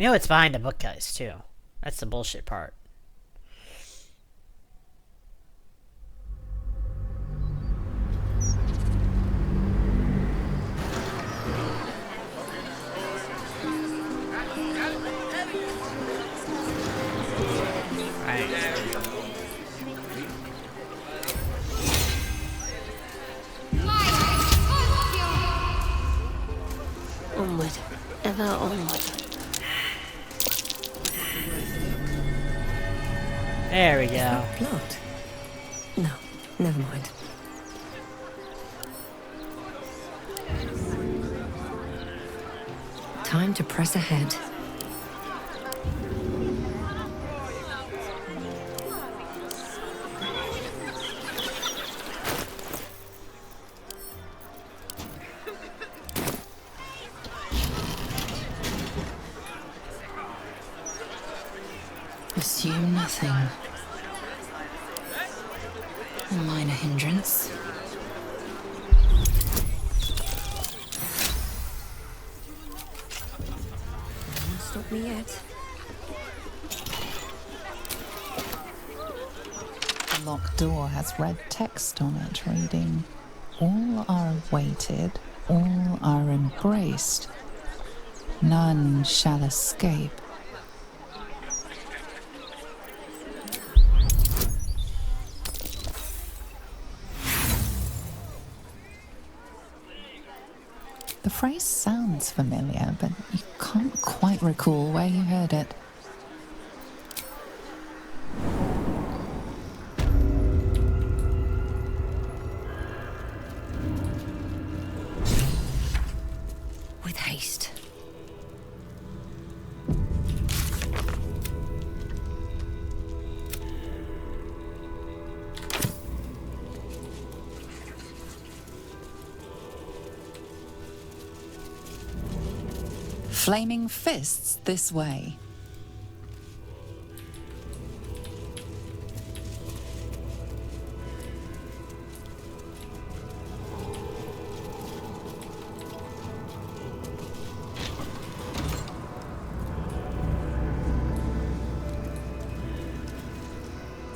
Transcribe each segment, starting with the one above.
I know it's behind the bookcase, too. That's the bullshit part. Onward, ever onward. There we go. Blood? No, never mind. Time to press ahead. Assume nothing. A minor hindrance. Don't stop me yet. The locked door has red text on it reading, "All are awaited, all are embraced. None shall escape." The phrase sounds familiar, but you can't quite recall where you heard it. With haste. Flaming fists this way.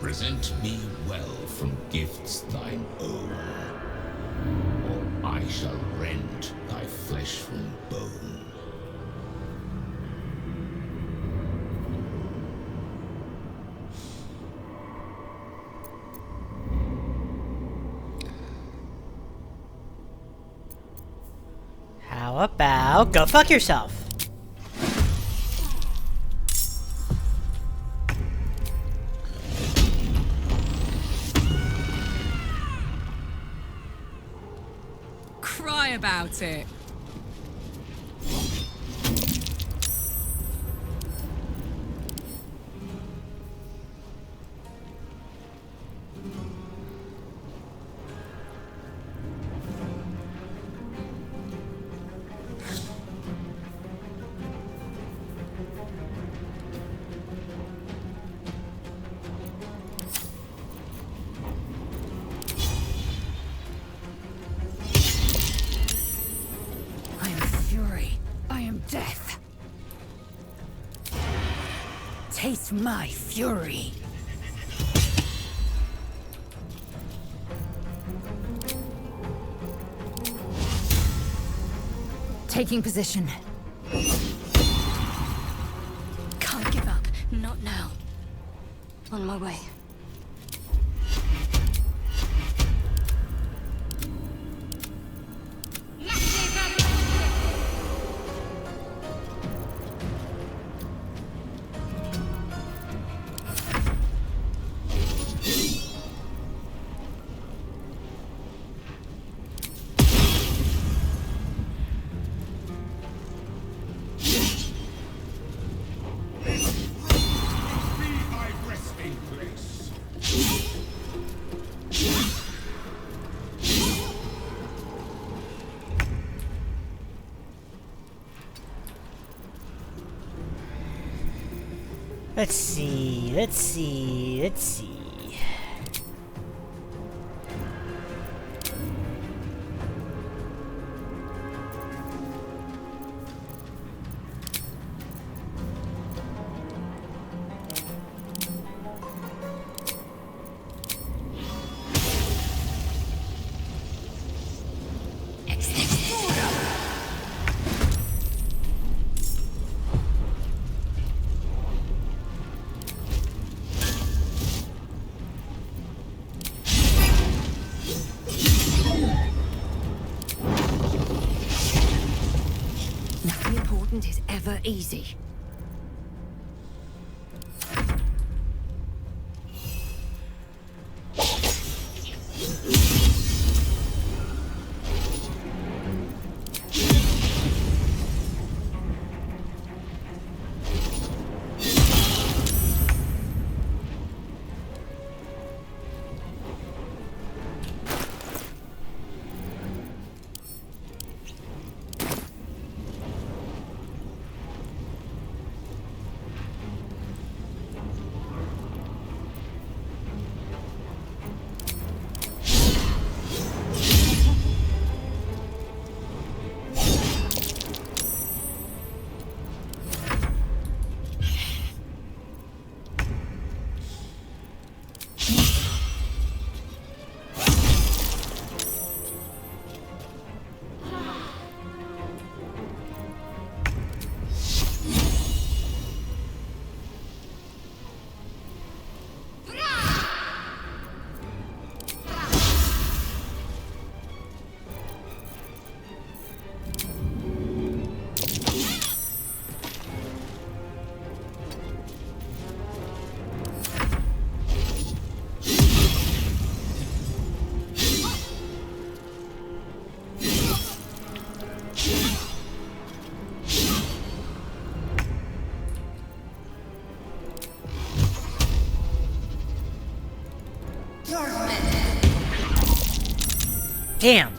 Present me well from gifts thine own, or I shall rend thy flesh from bone. How about go fuck yourself? Cry about it. I am fury. I am death. Taste my fury. Taking position. Can't give up. Not now. On my way. Let's see, let's see, let's see. never easy. Damn!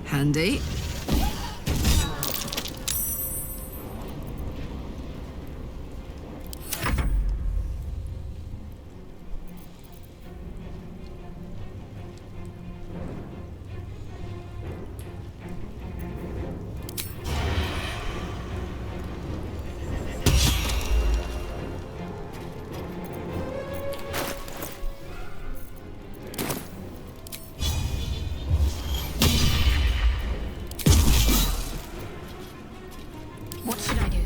Handy. What should I do?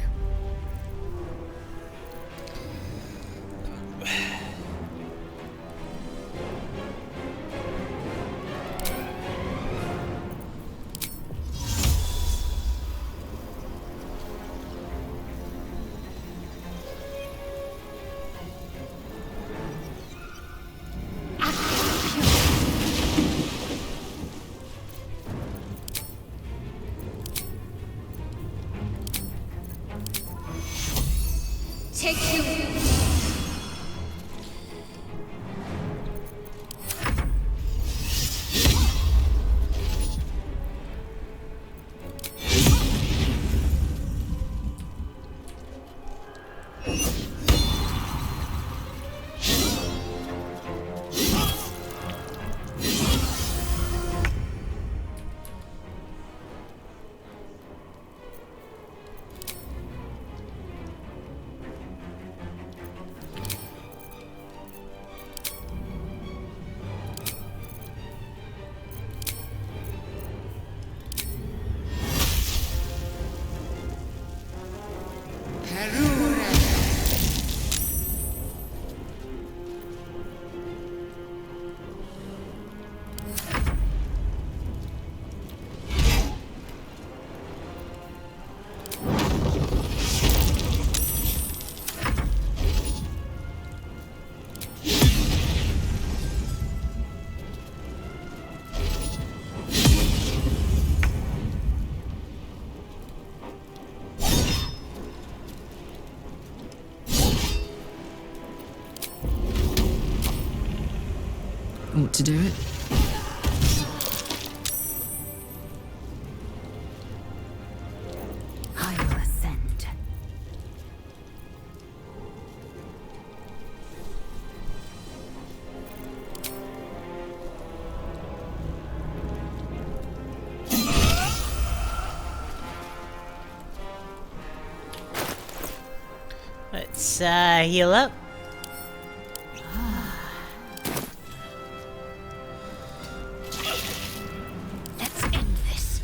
Take you. Ought to do it. Let's heal up. Let's end this.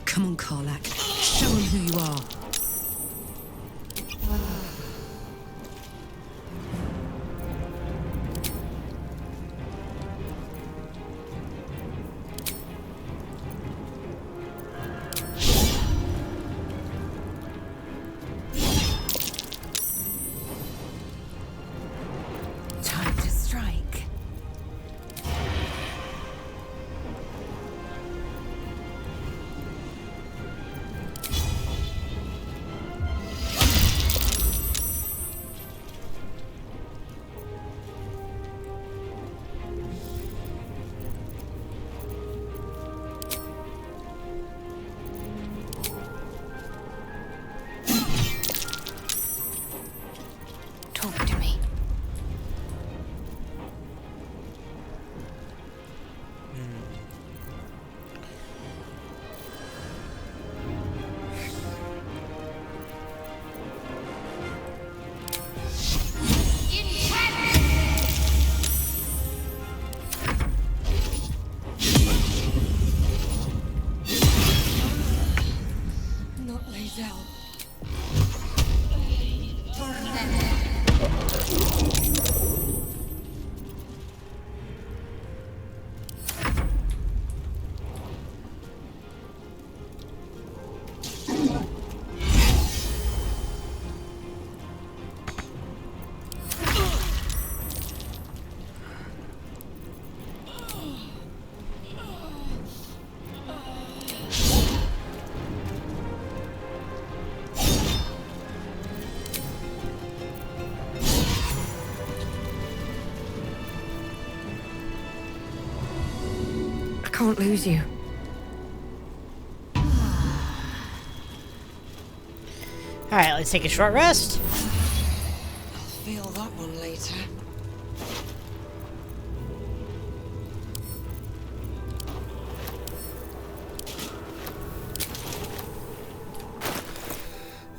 Come on, Karlak. Show him who you are. Time to strike. Talk to me. Not laid out. I can't lose you. Alright, let's take a short rest. I'll feel that one later.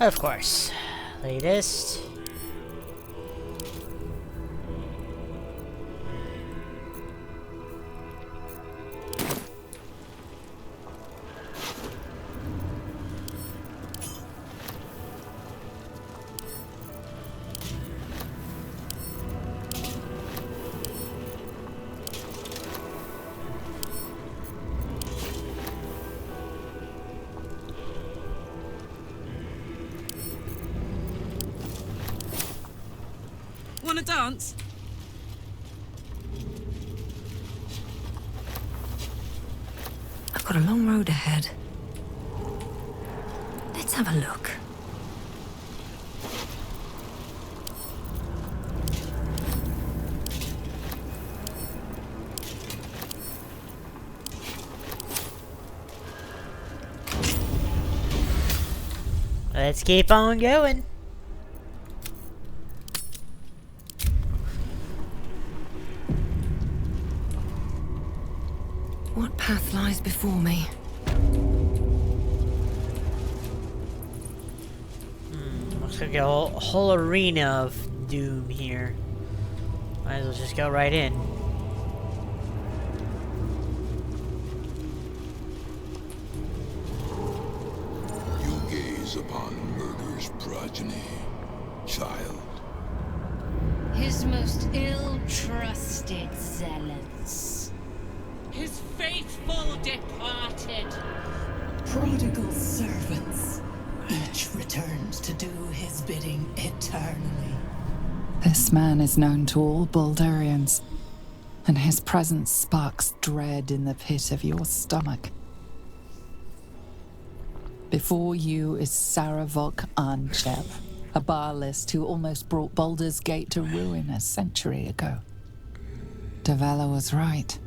Of course. Latest. Wanna dance? I've got a long road ahead. Let's have a look. Let's keep on going. What path lies before me? Looks like a whole arena of doom here. Might as well just go right in. You preys upon murder's progeny. Child. His most ill-trusted zealots. His faithful departed. Prodigal servants, each returns to do his bidding eternally. This man is known to all Baldurians, and his presence sparks dread in the pit of your stomach. Before you is Saravok Arnchev, a Bhaalist who almost brought Baldur's Gate to ruin a century ago. Davella was right.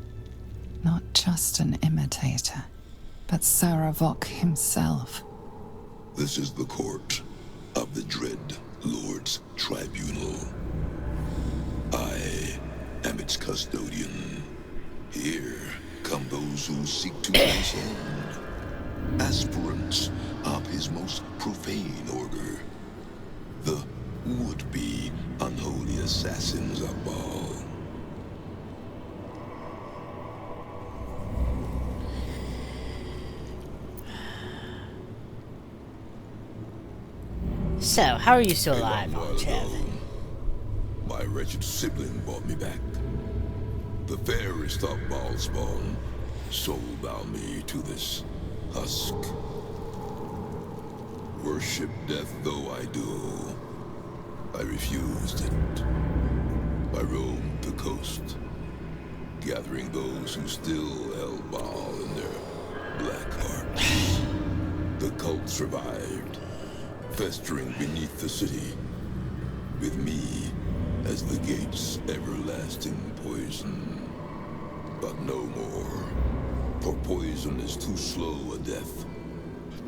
Not just an imitator, but Saravok himself. This is the court of the Dread Lord's Tribunal. I am its custodian. Here come those who seek to his end. Aspirants of his most profane order. The would-be unholy assassins of Baal. So, how are you still A alive, long while Arnchev? ago, my wretched sibling brought me back. The fairest of Baal spawn soul-bound me to this husk. Worship death though I do, I refused it. I roamed the coast, gathering those who still held Baal in their black hearts. The cult survived, festering beneath the city, with me as the gate's everlasting poison. But no more, for poison is too slow a death.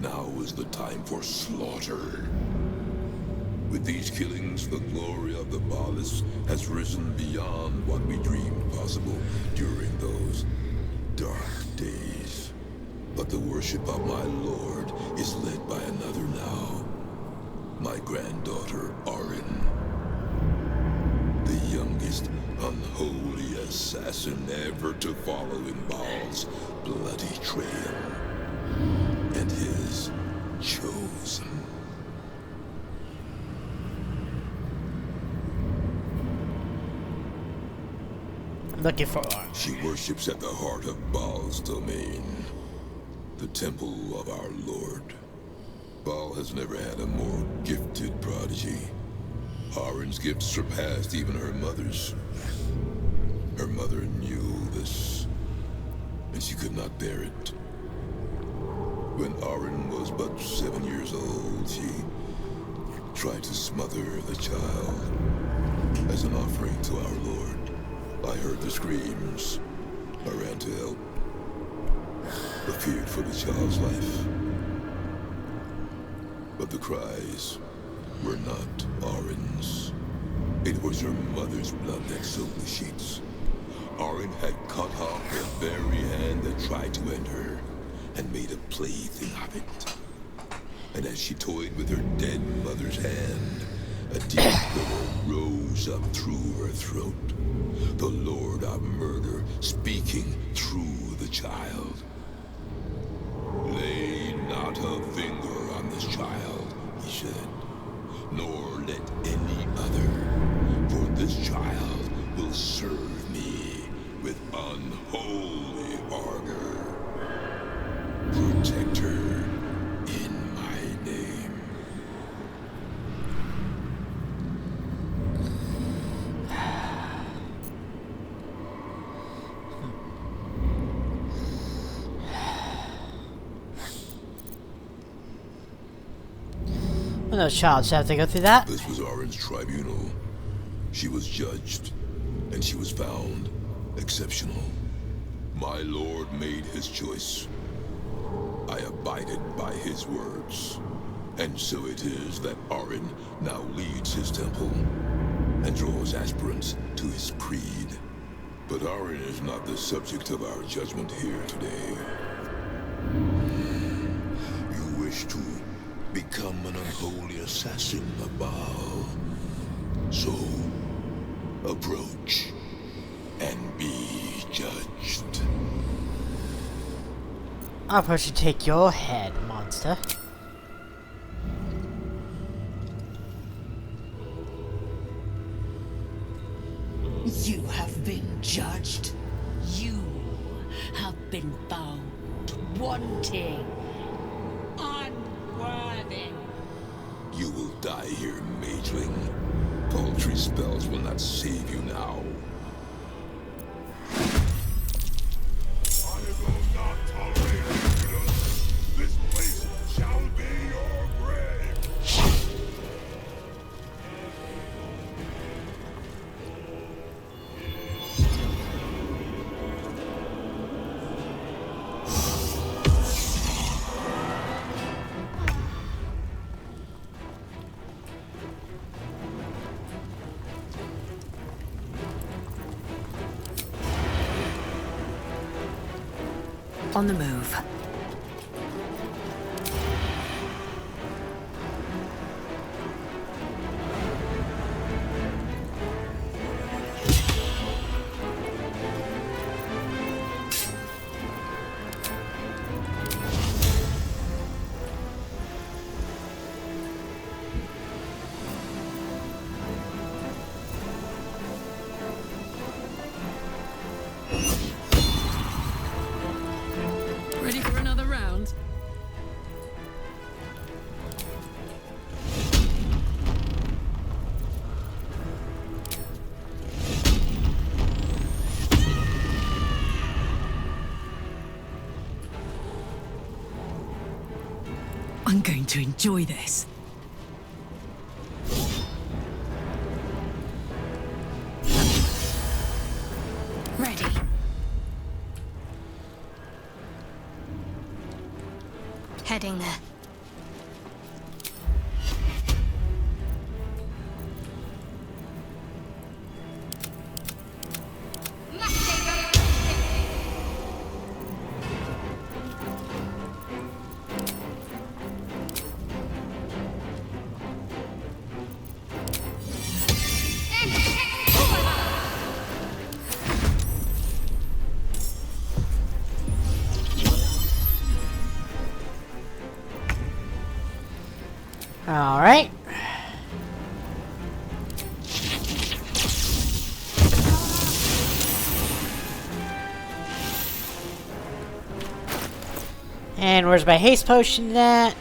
Now is the time for slaughter. With these killings, the glory of the Bhaals has risen beyond what we dreamed possible during those dark days. But the worship of my lord is led by another now. My granddaughter, Arin. The youngest unholy assassin ever to follow in Baal's bloody trail. And his chosen. I'm looking for She worships at the heart of Baal's domain, the temple of our Lord. Baal has never had a more gifted prodigy. Arin's gifts surpassed even her mother's. Her mother knew this, and she could not bear it. When Arin was but 7 years old, she tried to smother the child as an offering to our Lord. I heard the screams. I ran to help, but feared for the child's life. But the cries were not Arin's. It was her mother's blood that soaked the sheets. Arin had cut off the very hand that tried to end her, and made a plaything of it. And as she toyed with her dead mother's hand, a deep quiver rose up through her throat. The Lord of Murder speaking through the child. Lay not a finger on this child, he said, nor let any other, for this child will serve me with unholy ardor. Protect her in my name. Well, no child should have to go through that. This was Arin's tribunal. She was judged, and she was found exceptional. My lord made his choice. I abided by his words. And so it is that Arin now leads his temple and draws aspirants to his creed. But Arin is not the subject of our judgment here today. You wish to become an unholy assassin of Baal. So, approach and be judged. I'll push to take your head, monster. judged. You have been found wanting, unworthy. You will die here, mageling. Paltry spells will not save you now. I will not tolerate impudence. This place shall be your grave. On the move. Ready for another round? I'm going to enjoy this. Ready. Heading there. Alright. And where's my haste potion at?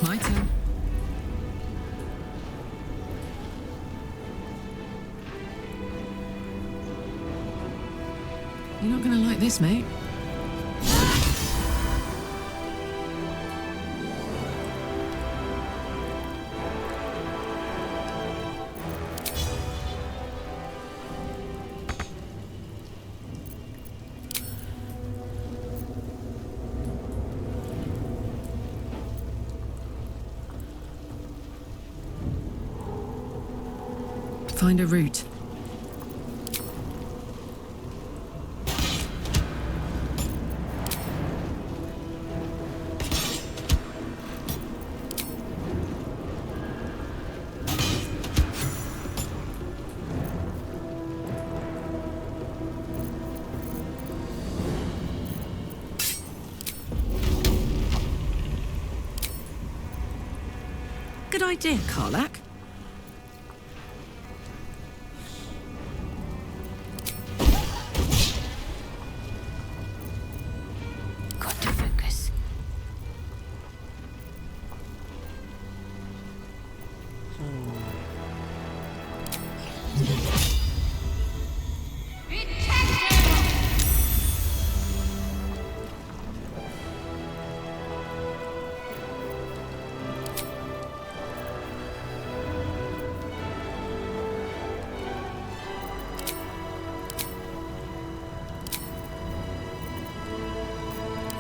My turn. You're not gonna like this, mate. Find a route. Good idea, Karlak. Got to focus.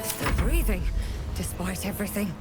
Still breathing, despite everything.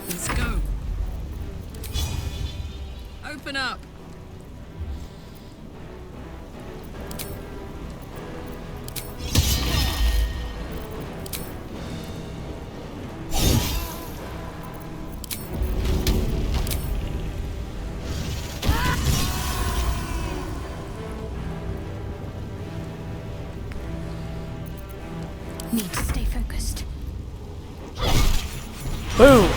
Let's go. Open up. Need to stay focused. Boom!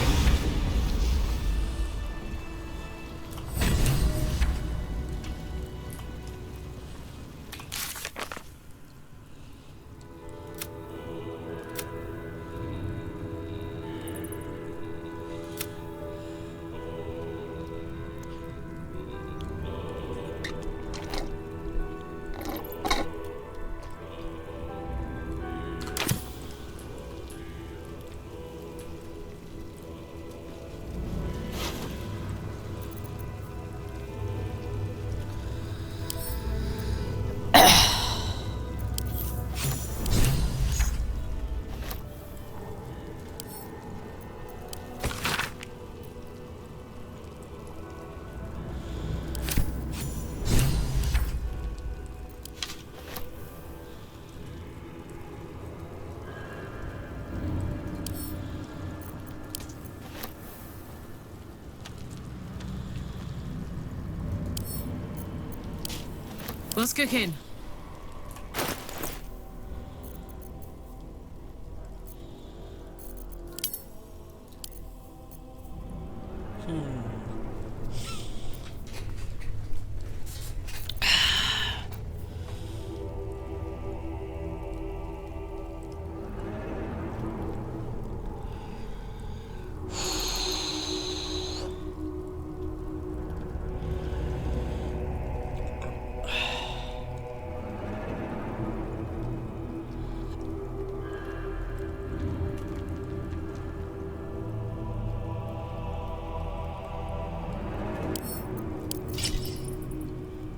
What's cooking?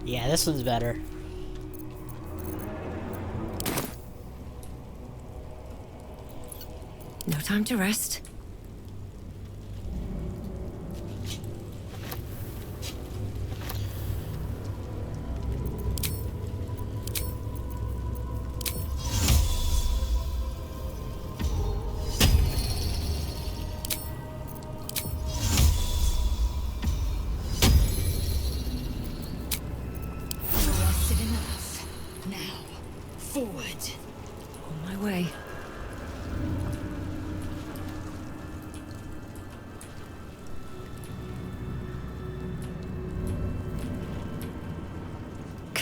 Yeah, this one's better. No time to rest. Rested enough. Now, forward. On my way.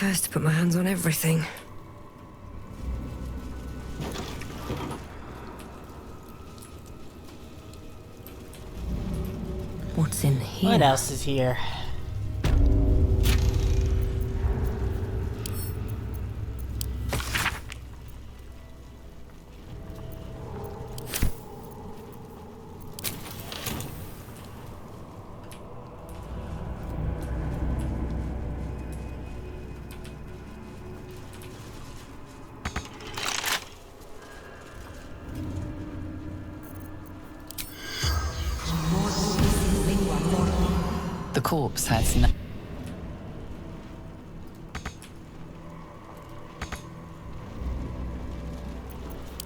cursed to put my hands on everything. What's in here? What else is here? The corpse has no...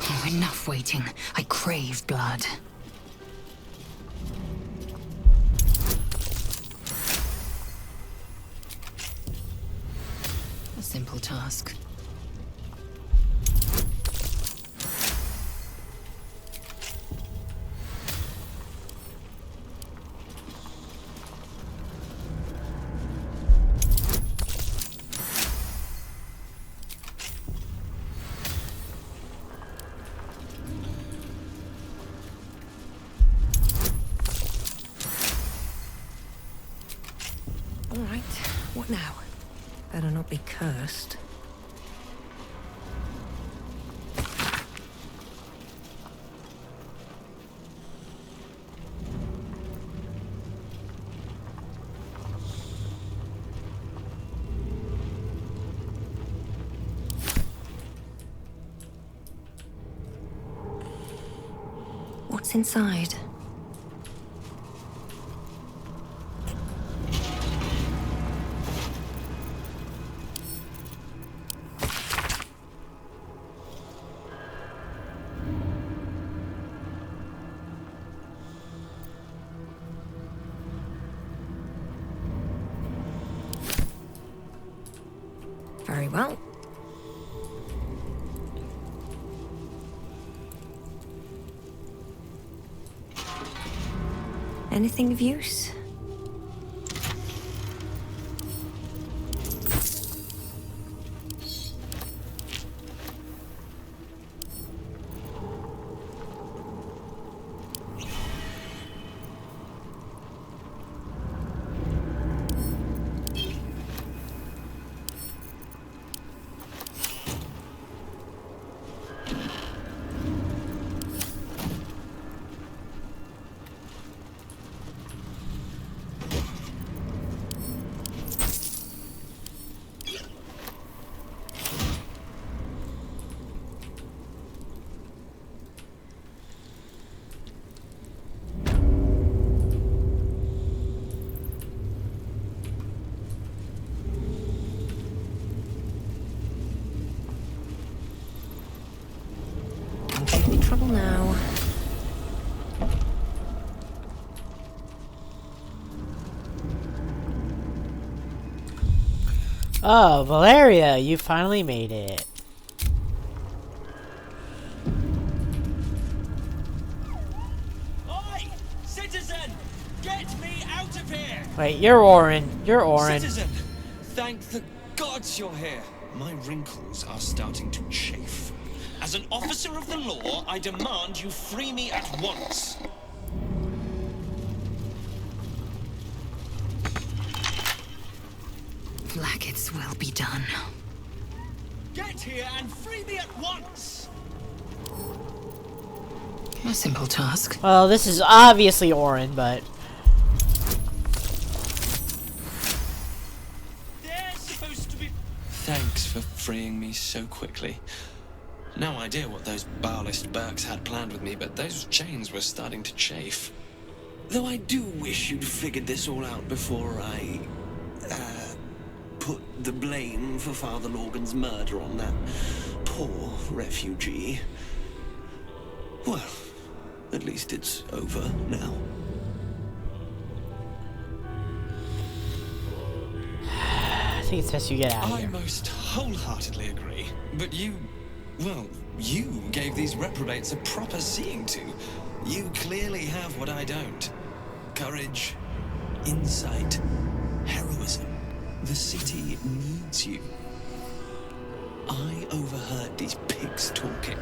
Oh, enough waiting. I crave blood. A simple task. All right, what now? Better not be cursed. What's inside? Very well. Anything of use? Trouble now. Oh, Valeria, you finally made it. Oi! Citizen! Get me out of here! Wait, you're Orin. You're Orin. Citizen! Thank the gods you're here! My wrinkles are starting to chafe. As an officer of the law, I demand you free me at once. Blackets will be done. Get here and free me at once! A simple task. Well, this is obviously Orin, but... They're supposed to be... Thanks for freeing me so quickly. No idea what those Bhaalist Burks had planned with me, but those chains were starting to chafe. Though I do wish you'd figured this all out before I... put the blame for Father Lorgan's murder on that poor refugee. Well, at least it's over now. I think it's best you get out of here. I most wholeheartedly agree. But you gave these reprobates a proper seeing to. You clearly have what I don't. Courage, insight, heroism. The city needs you. I overheard these pigs talking.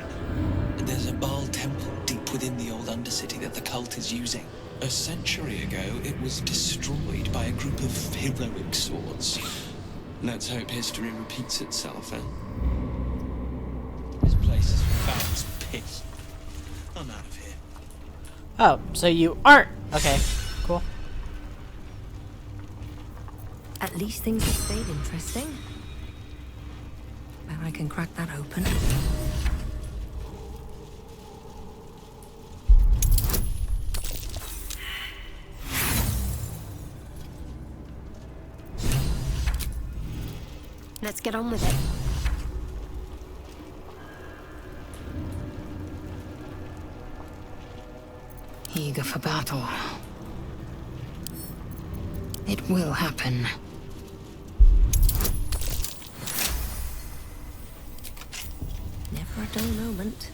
There's a Baal temple deep within the old Undercity that the cult is using. A century ago, it was destroyed by a group of heroic sorts. Let's hope history repeats itself, eh? This place is foul as piss. I'm out of here. Oh, so you aren't. Okay, cool. At least things have stayed interesting. Bet I can crack that open. Let's get on with it. Eager for battle. It will happen. Never a dull moment.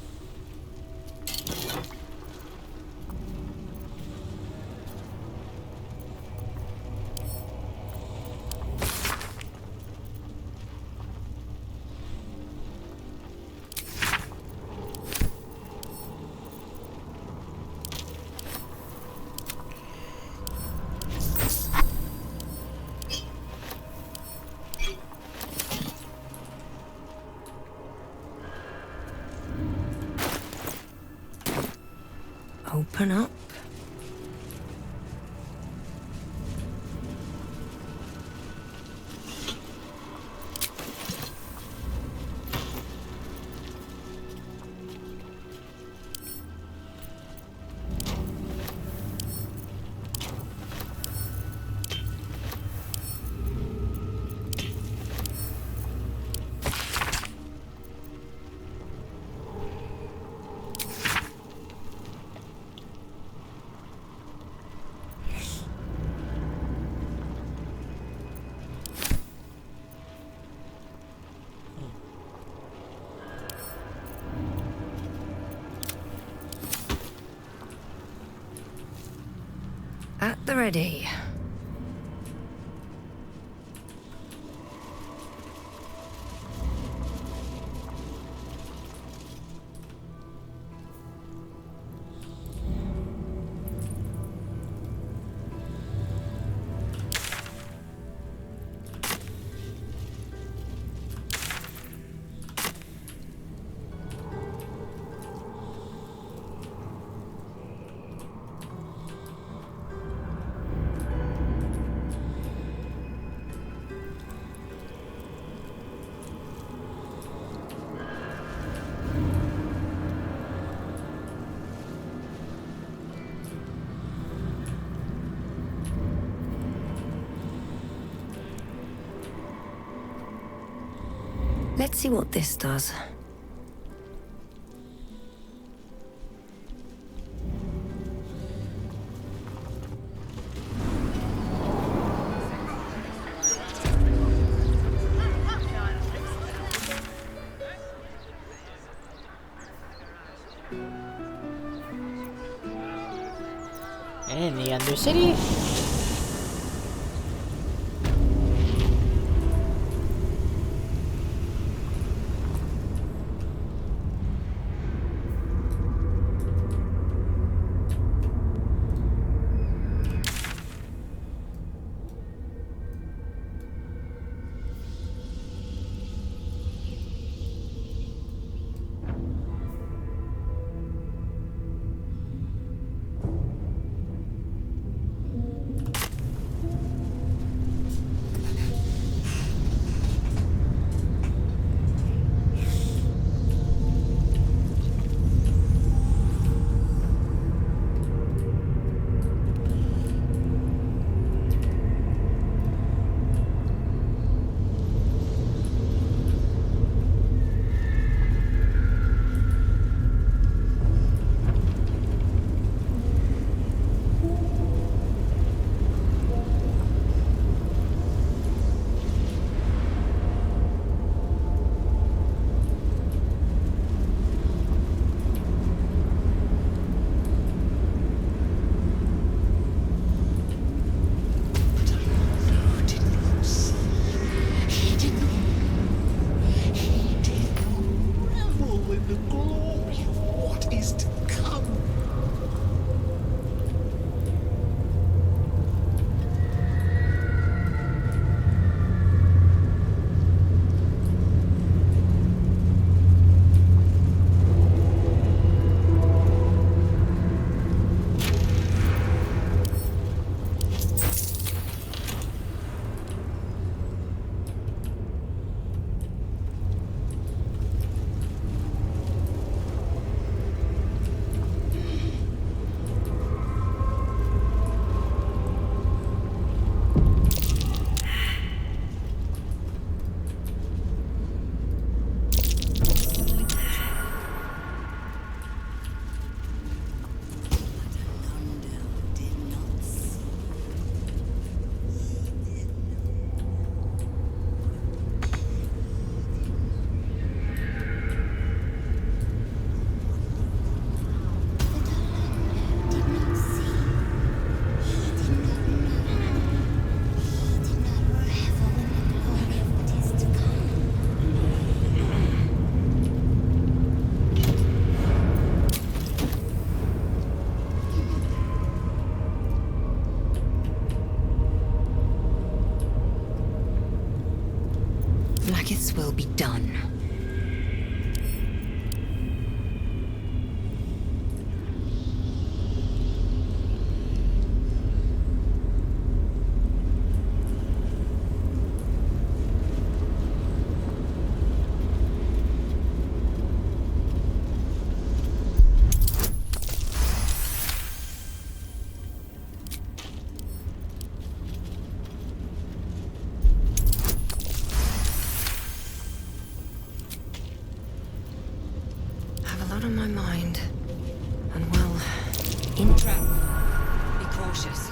Open up. At the ready. Let's see what this does. And in the Undercity. This will be done. On my mind. And well, in trap. Be cautious.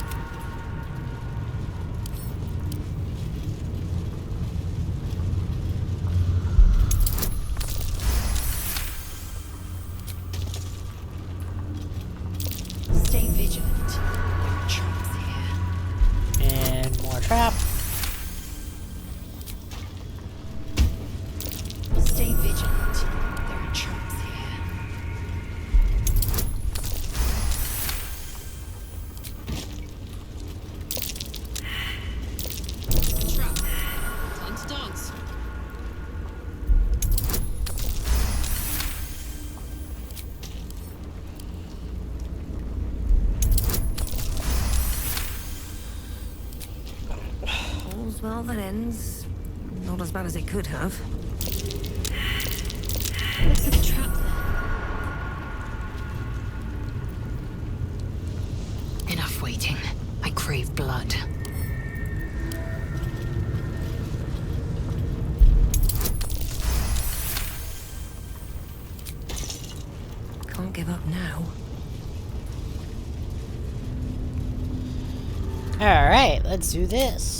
Stay vigilant. There are traps here. And more trap. Stay vigilant. There are traps here. All's well that ends. Not as bad as it could have. Looks like a trap there. Enough waiting. I crave blood. Can't give up now. Alright, let's do this.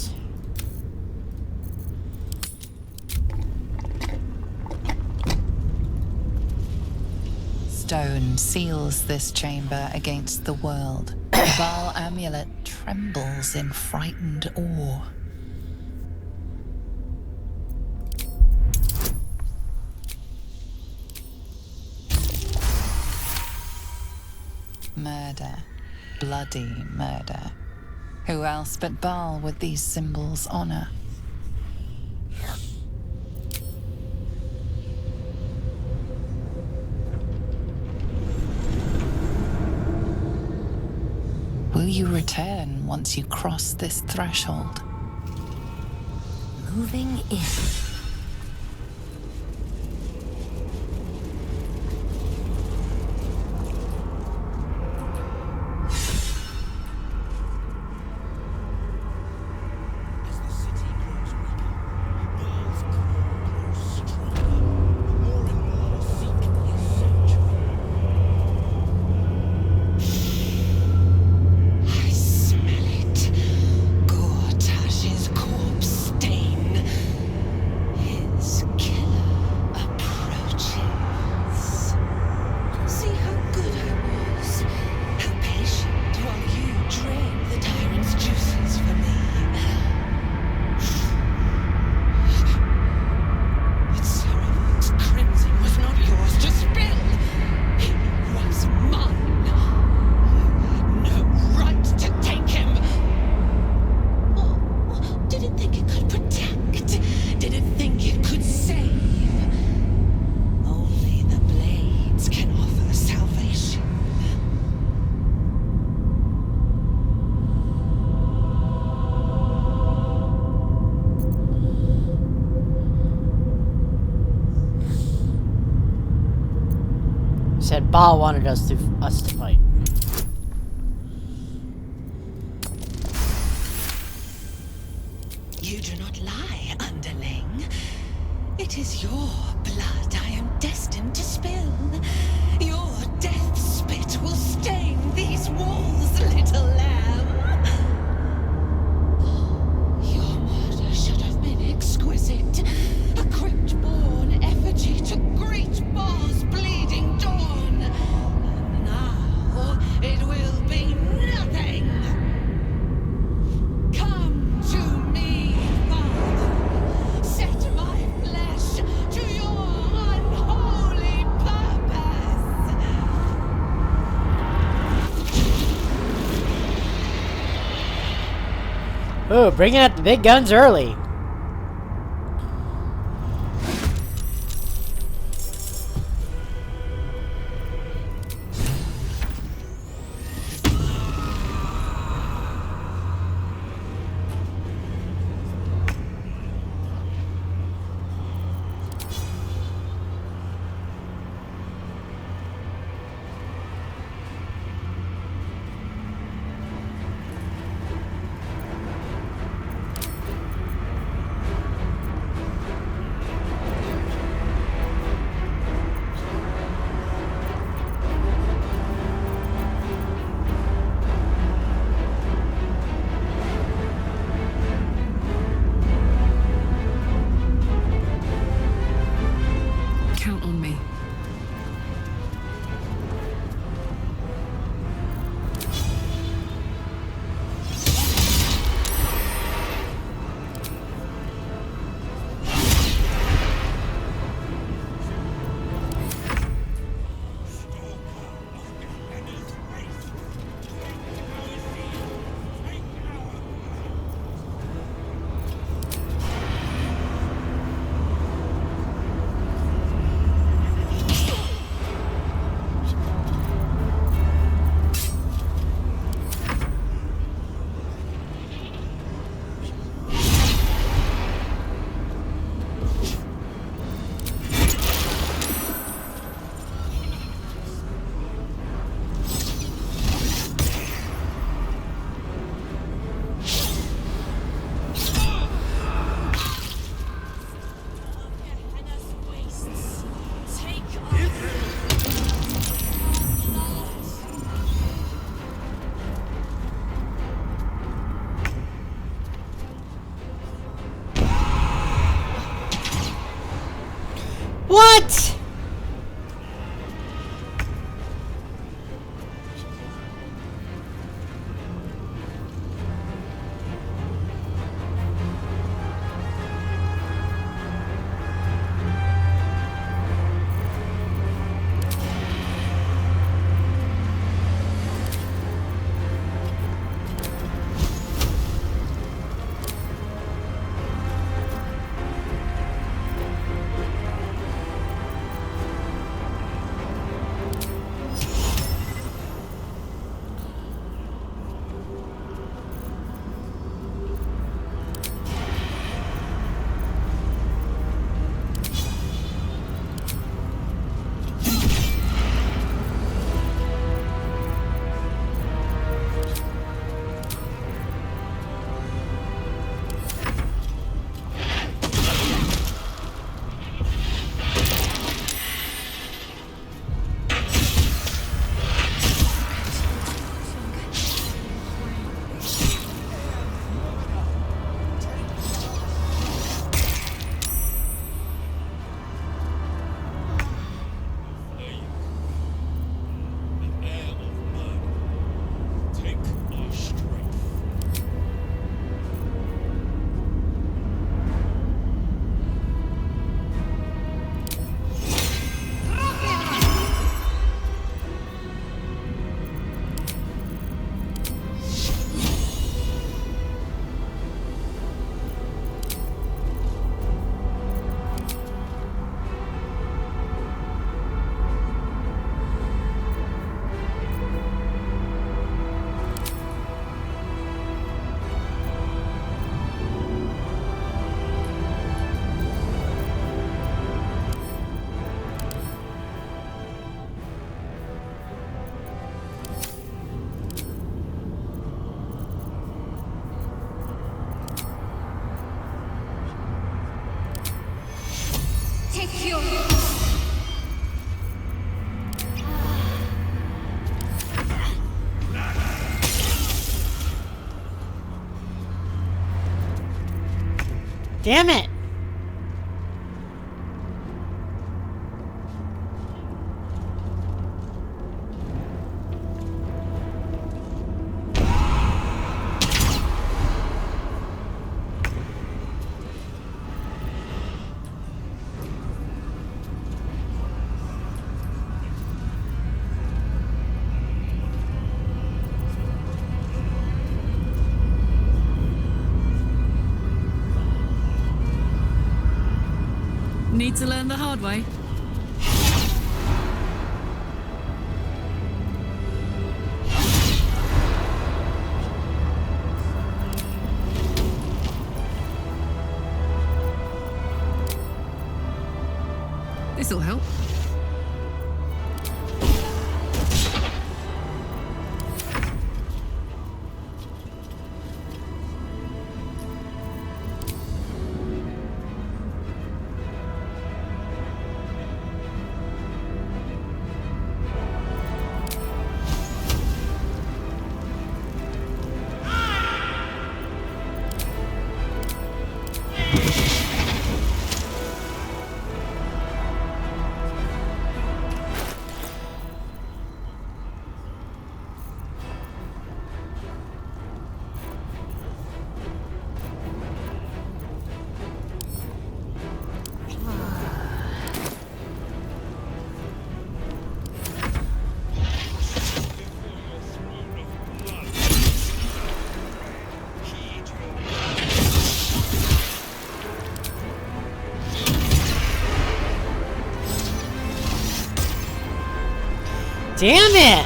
Stone seals this chamber against the world. The Bhaal amulet trembles in frightened awe. Murder. Bloody murder. Who else but Bhaal would these symbols honor? Will you return once you cross this threshold? Moving in. Said Bhaal wanted us to fight. You do not lie, underling. It is your blood I am destined to spill. Your death spit will stain these walls, little lamb. Your murder should have been exquisite. A crypt-born effigy to greet Bhaal's bleeding dawn. And now it will be nothing. Come to me, Father. Set my flesh to your unholy purpose. Ooh, bringing out the big guns early. What? Damn it! Need to learn the hard way. This'll help. Damn it!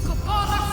Kabbalah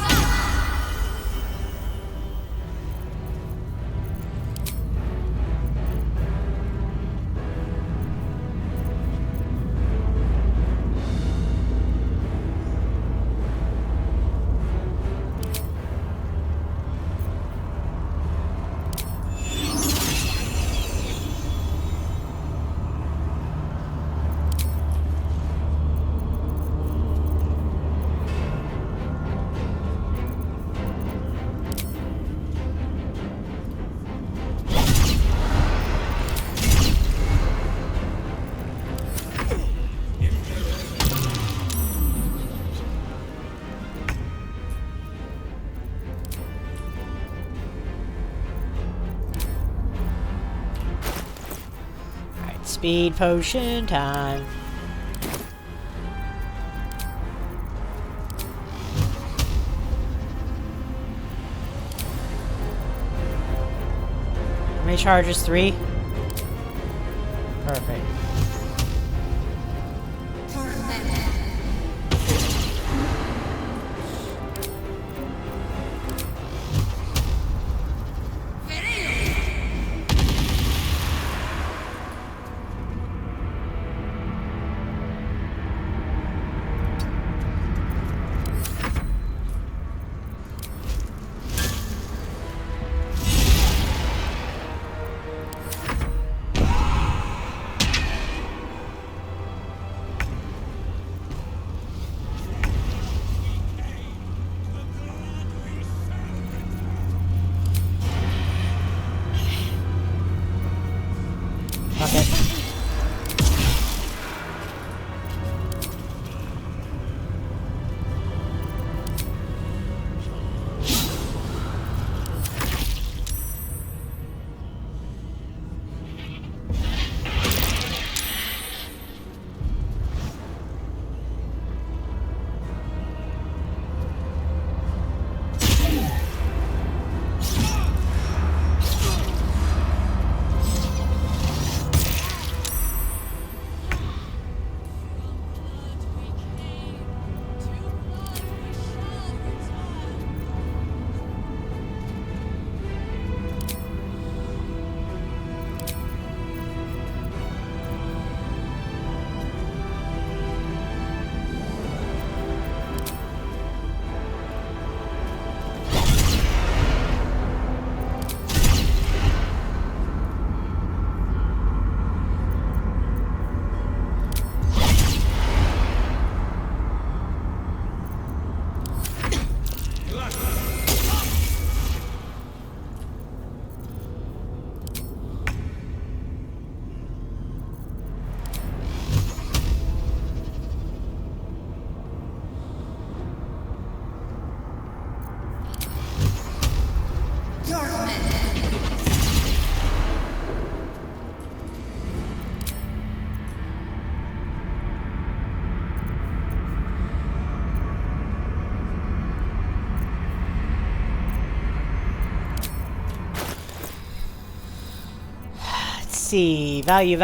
Speed potion time. How many charges? 3? Perfect. Okay. Let's see. Value.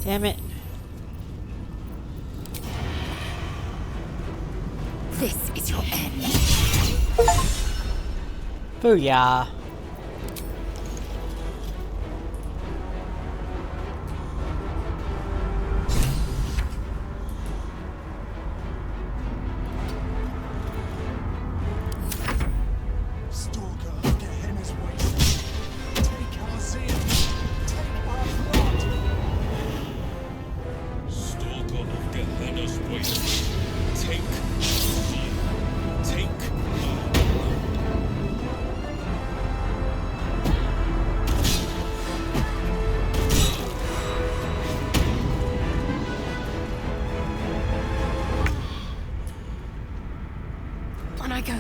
Damn it. This is your end. Booyah. On I go.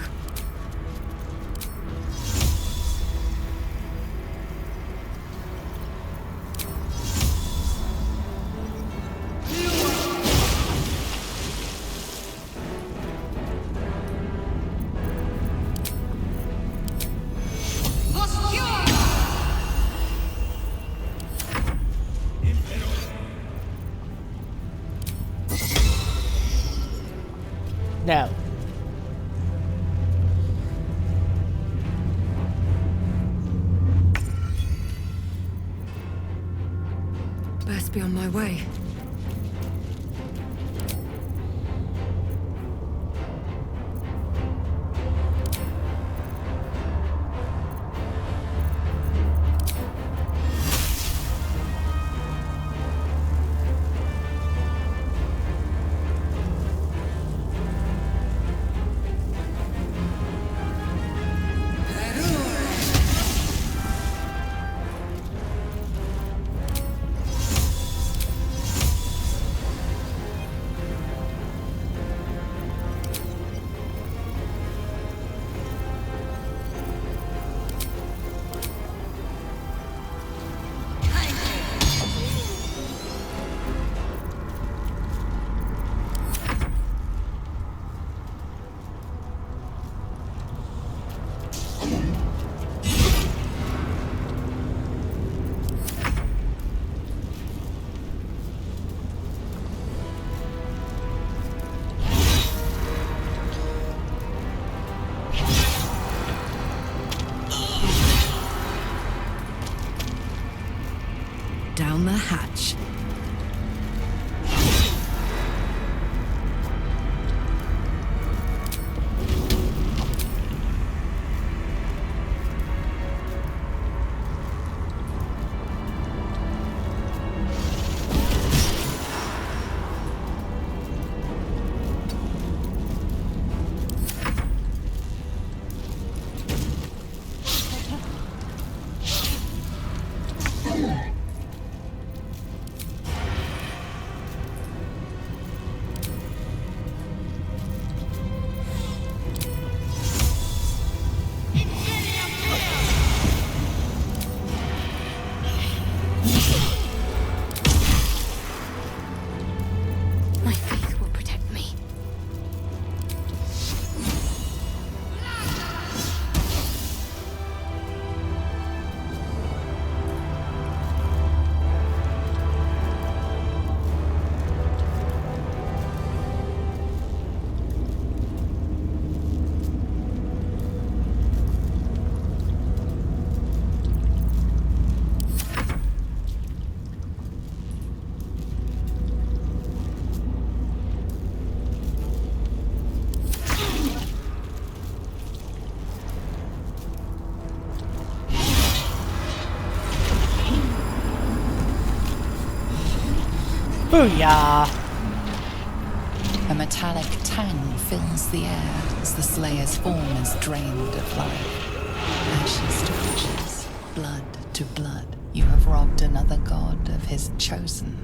No. Best be on my way. Down the hatch. My faith will protect me. Booyah! A metallic tang fills the air as the Slayer's form is drained of life. Ashes to ashes, blood to blood, you have robbed another god of his chosen.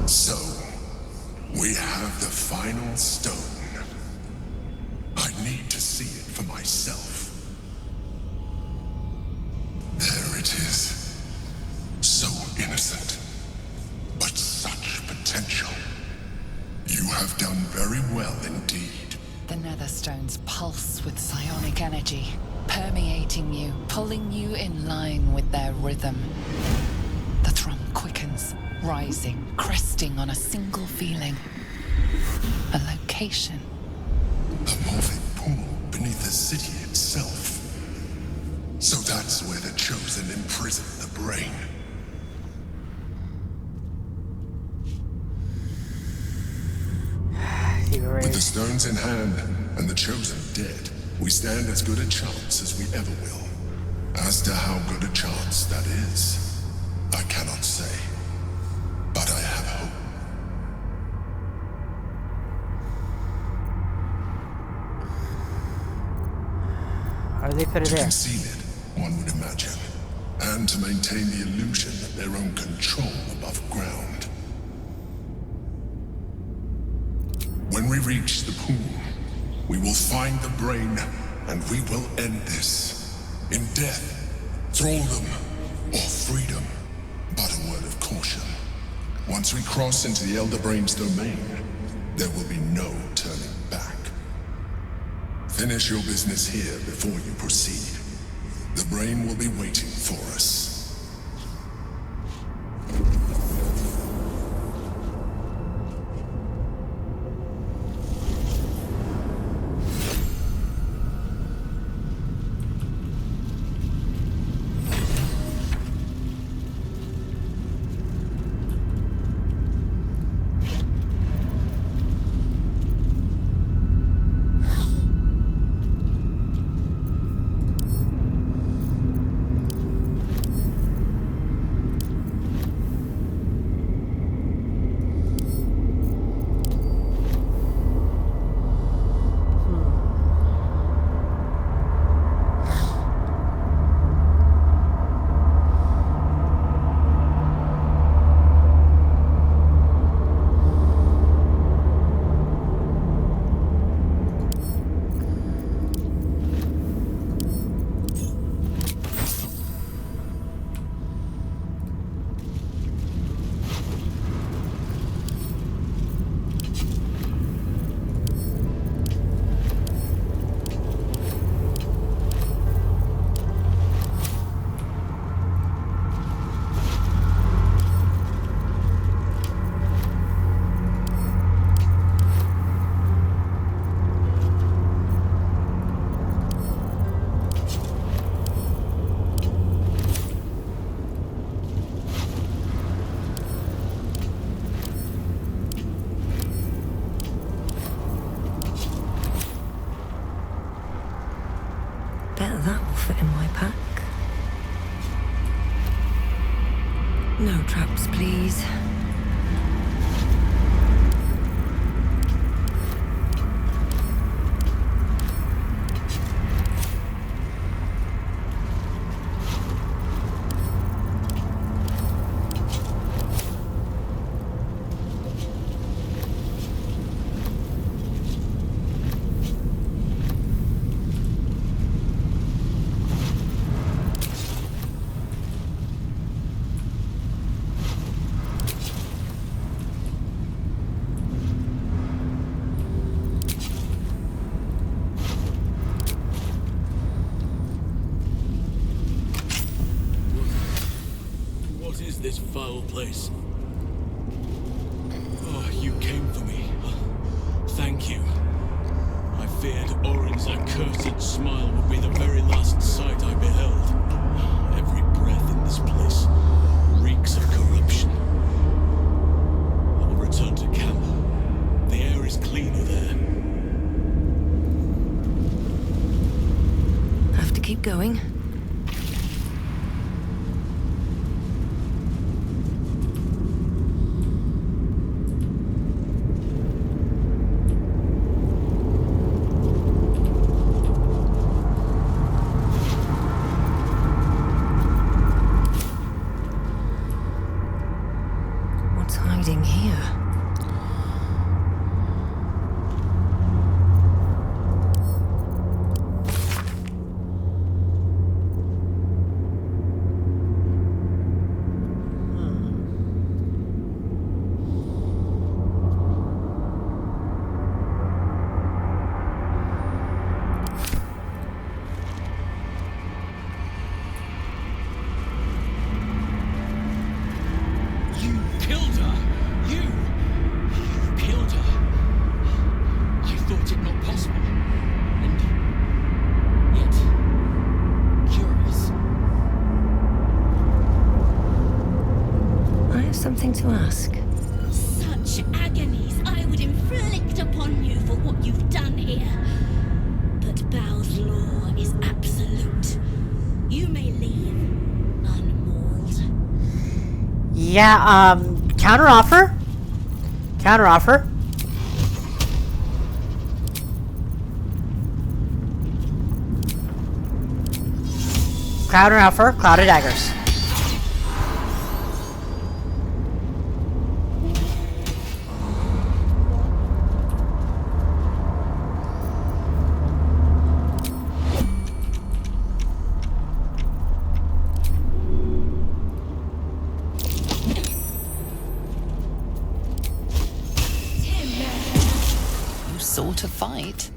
So, we have the final stone. I need to see it for myself. There it is. So innocent, but such potential. You have done very well indeed. The Netherstones pulse with psionic energy, permeating you, pulling you in line with their rhythm. The thrum quickens, rising, cresting on a single feeling. A location. A moving pool beneath the city itself. So that's where the Chosen imprisoned the brain. With the stones in hand and the Chosen dead, we stand as good a chance as we ever will. As to how good a chance that is, I cannot say. But I have hope. How do they put it To there? conceal it, one would imagine. And to maintain the illusion of their own control above ground. When we reach the pool, we will find the brain and we will end this. In death, thraldom, or freedom. But a word of caution. Once we cross into the Elder Brain's domain, there will be no turning back. Finish your business here before you proceed. The Brain will be waiting for us. Bet that will fit in my pack. No traps, please. This foul place. Oh, you came for me. Thank you. I feared Orin's accursed smile would be the very last sight I beheld. Every breath in this place reeks of corruption. I will return to camp. The air is cleaner there. Have to keep going. Hiding here. Something to ask. Such agonies I would inflict upon you for what you've done here. But Bhaals' law is absolute. You may leave unmauled. Yeah, counteroffer? Counteroffer? Counteroffer, Cloud of Daggers. sort of fight.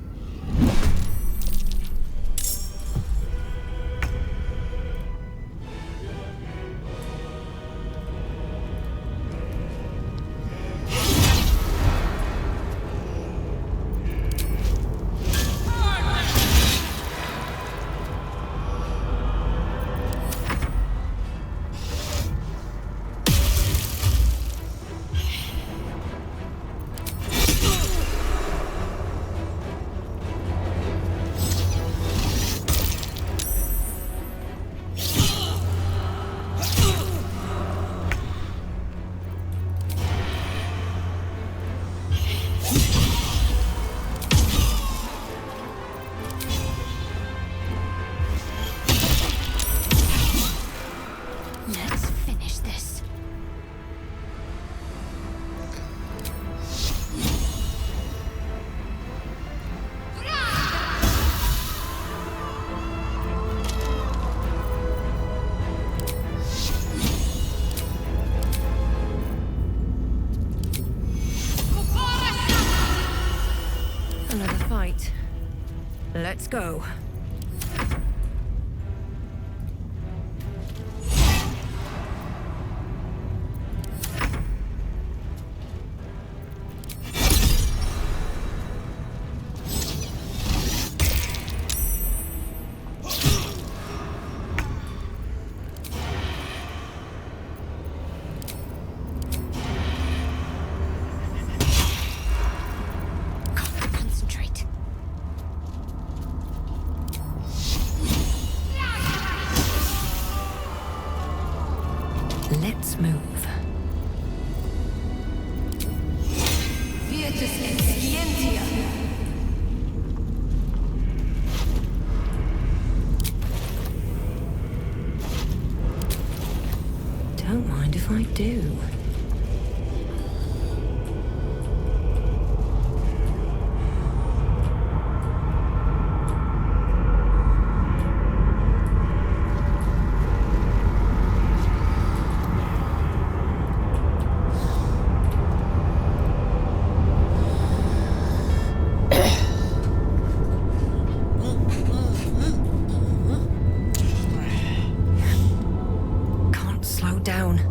Let's finish this. Another fight. Let's go. Concentrate. Let's move. Don't mind if I do. Can't slow down.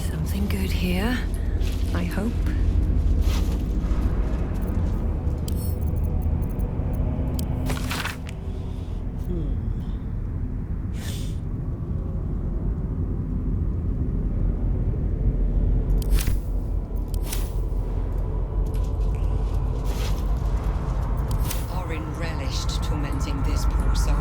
Something good here, I hope. Orin relished tormenting this poor soul.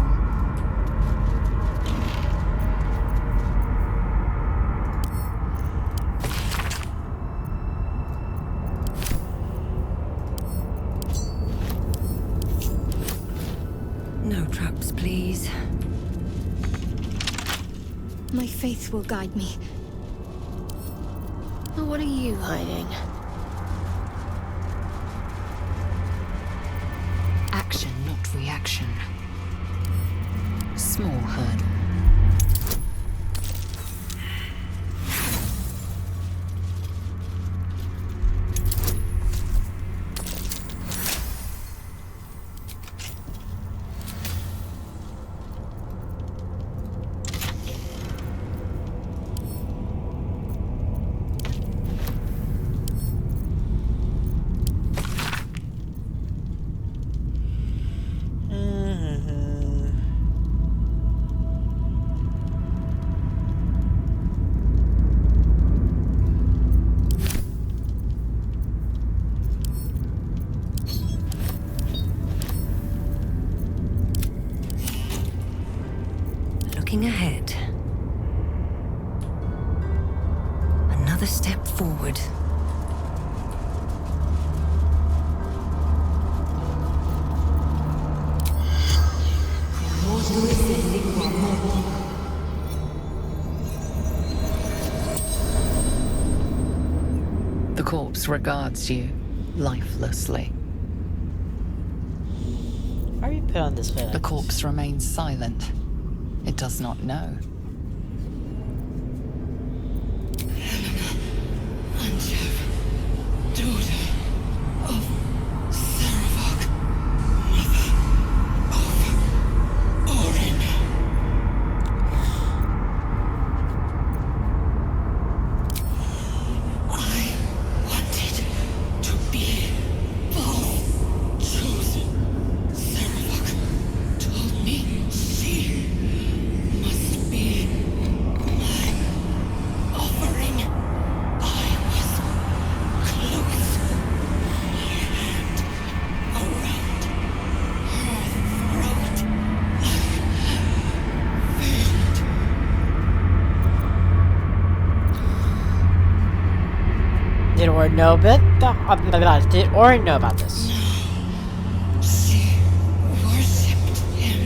No traps, please. My faith will guide me. What are you hiding? Action, not reaction. Small hurdle. Looking ahead. Another step forward. The corpse regards you lifelessly. Why are you put on this way like The this? corpse remains silent. It does not know. Daughter of Saravok, mother of Orin. I wanted to be both chosen. Saravok told me she must be my offering. I was close. My hand around her throat. Did Orin know Did Orin know about this? She worshipped him,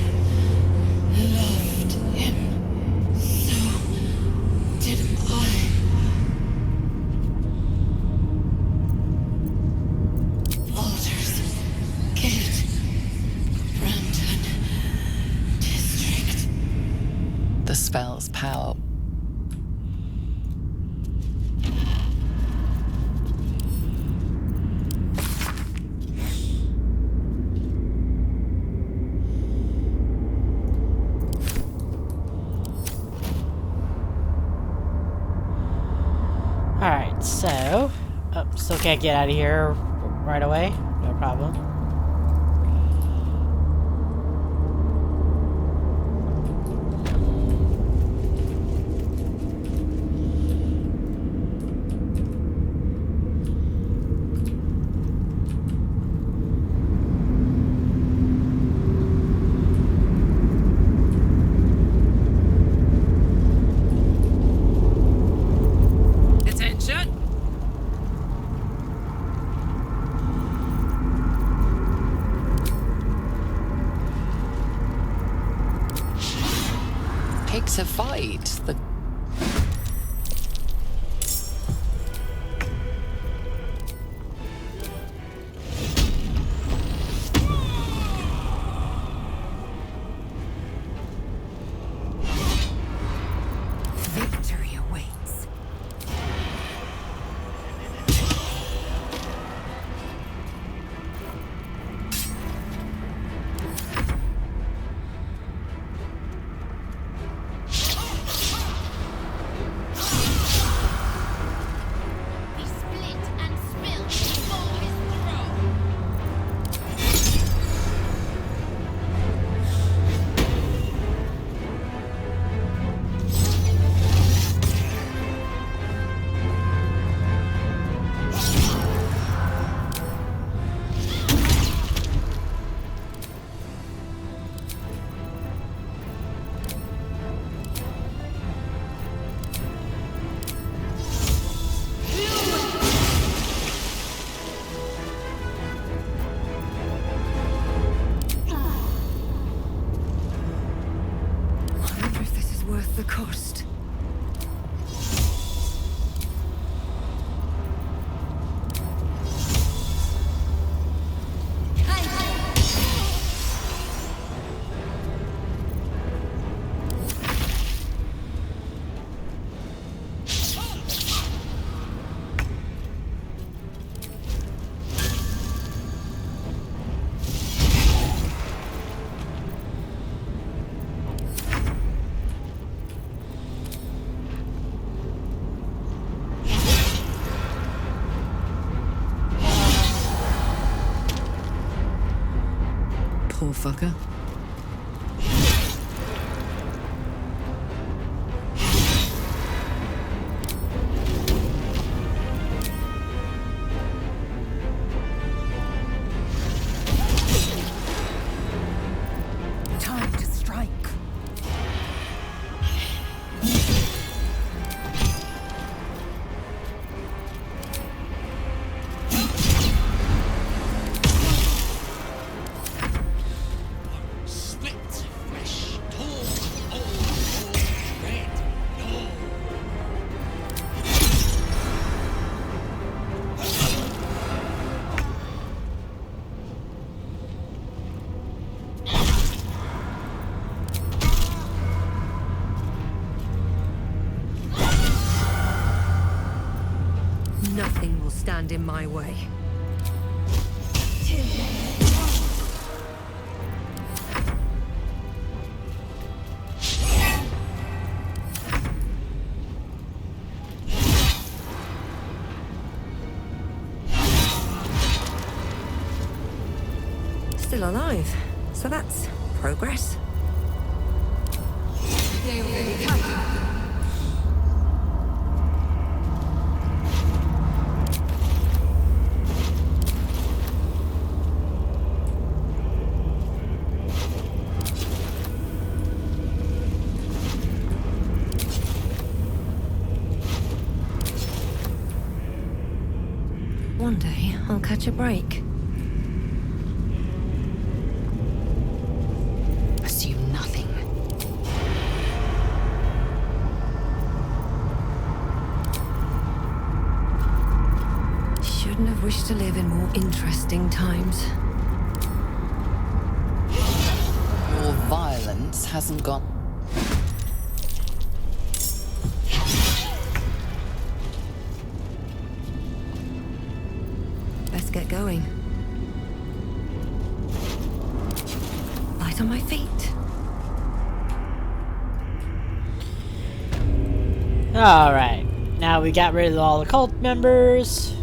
loved him. So did I. Baldur's Gate, Brandon District. The spell's power. Alright, so... Oh, still can't get out of here right away. No problem. Attention! Pick a fight. The Victory awaits. He split and spilled before his throne. I wonder if this is worth the cost. Poor fucker. Time to strike. stand in my way. Still alive, so that's progress. One day, I'll catch a break. Assume nothing. Shouldn't have wished to live in more interesting times. Your violence hasn't got... Let's get going. Light on my feet. Alright, now we got rid of all the cult members.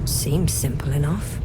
Seems simple enough.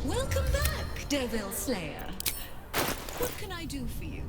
Welcome back, Devil Slayer. What can I do for you?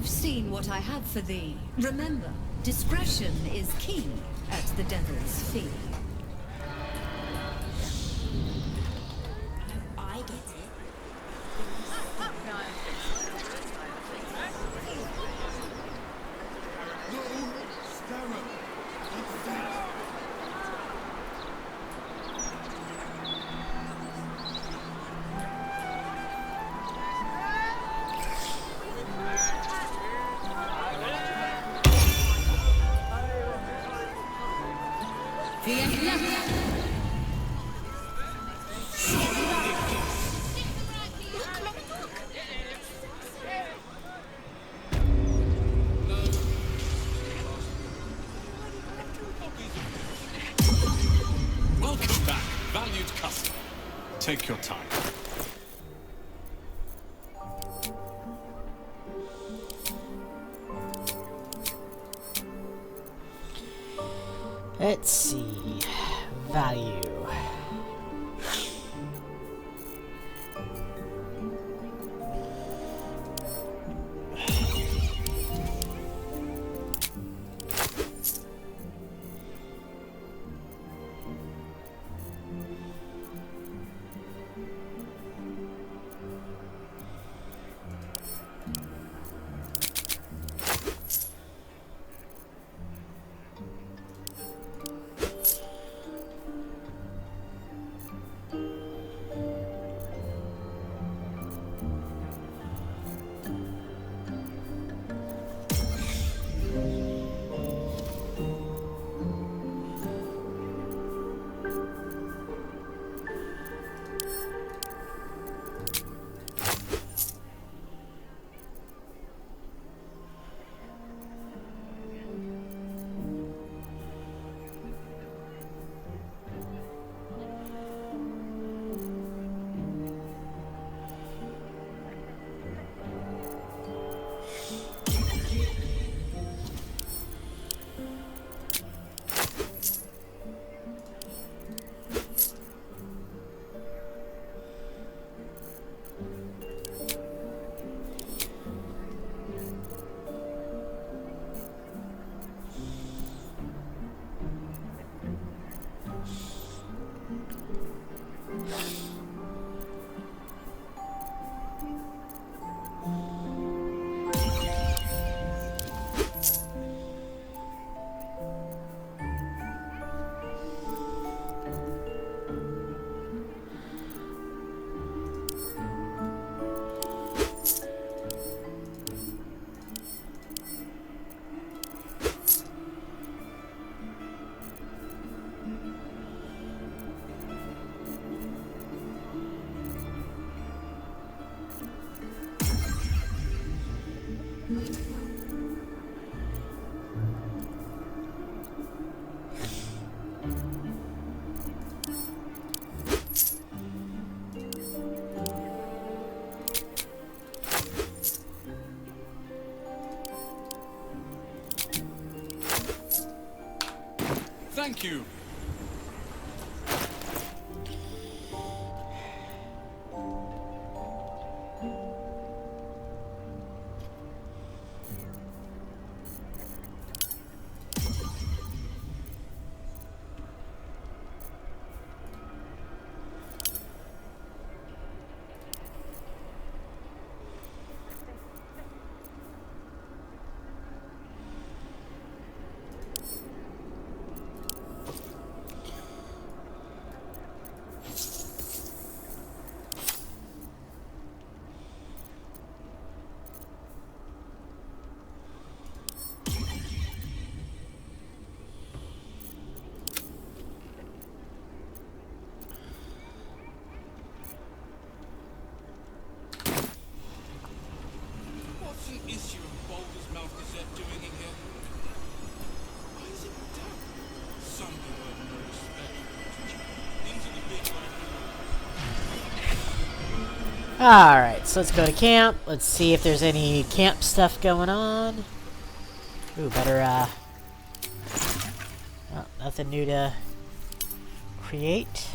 seen what I have for thee. Remember, discretion is key at the Devil's Fee. I get it. Welcome back, valued customer. Take your time. Let's see. Value. Thank you. What's the issue in Baldur's Mouth Gazette doing in here? Why is it damp? Some people have no respect for literature. Into the big one. Alright, so let's go to camp. Let's see if there's any camp stuff going on. Ooh, better, well, nothing new to create.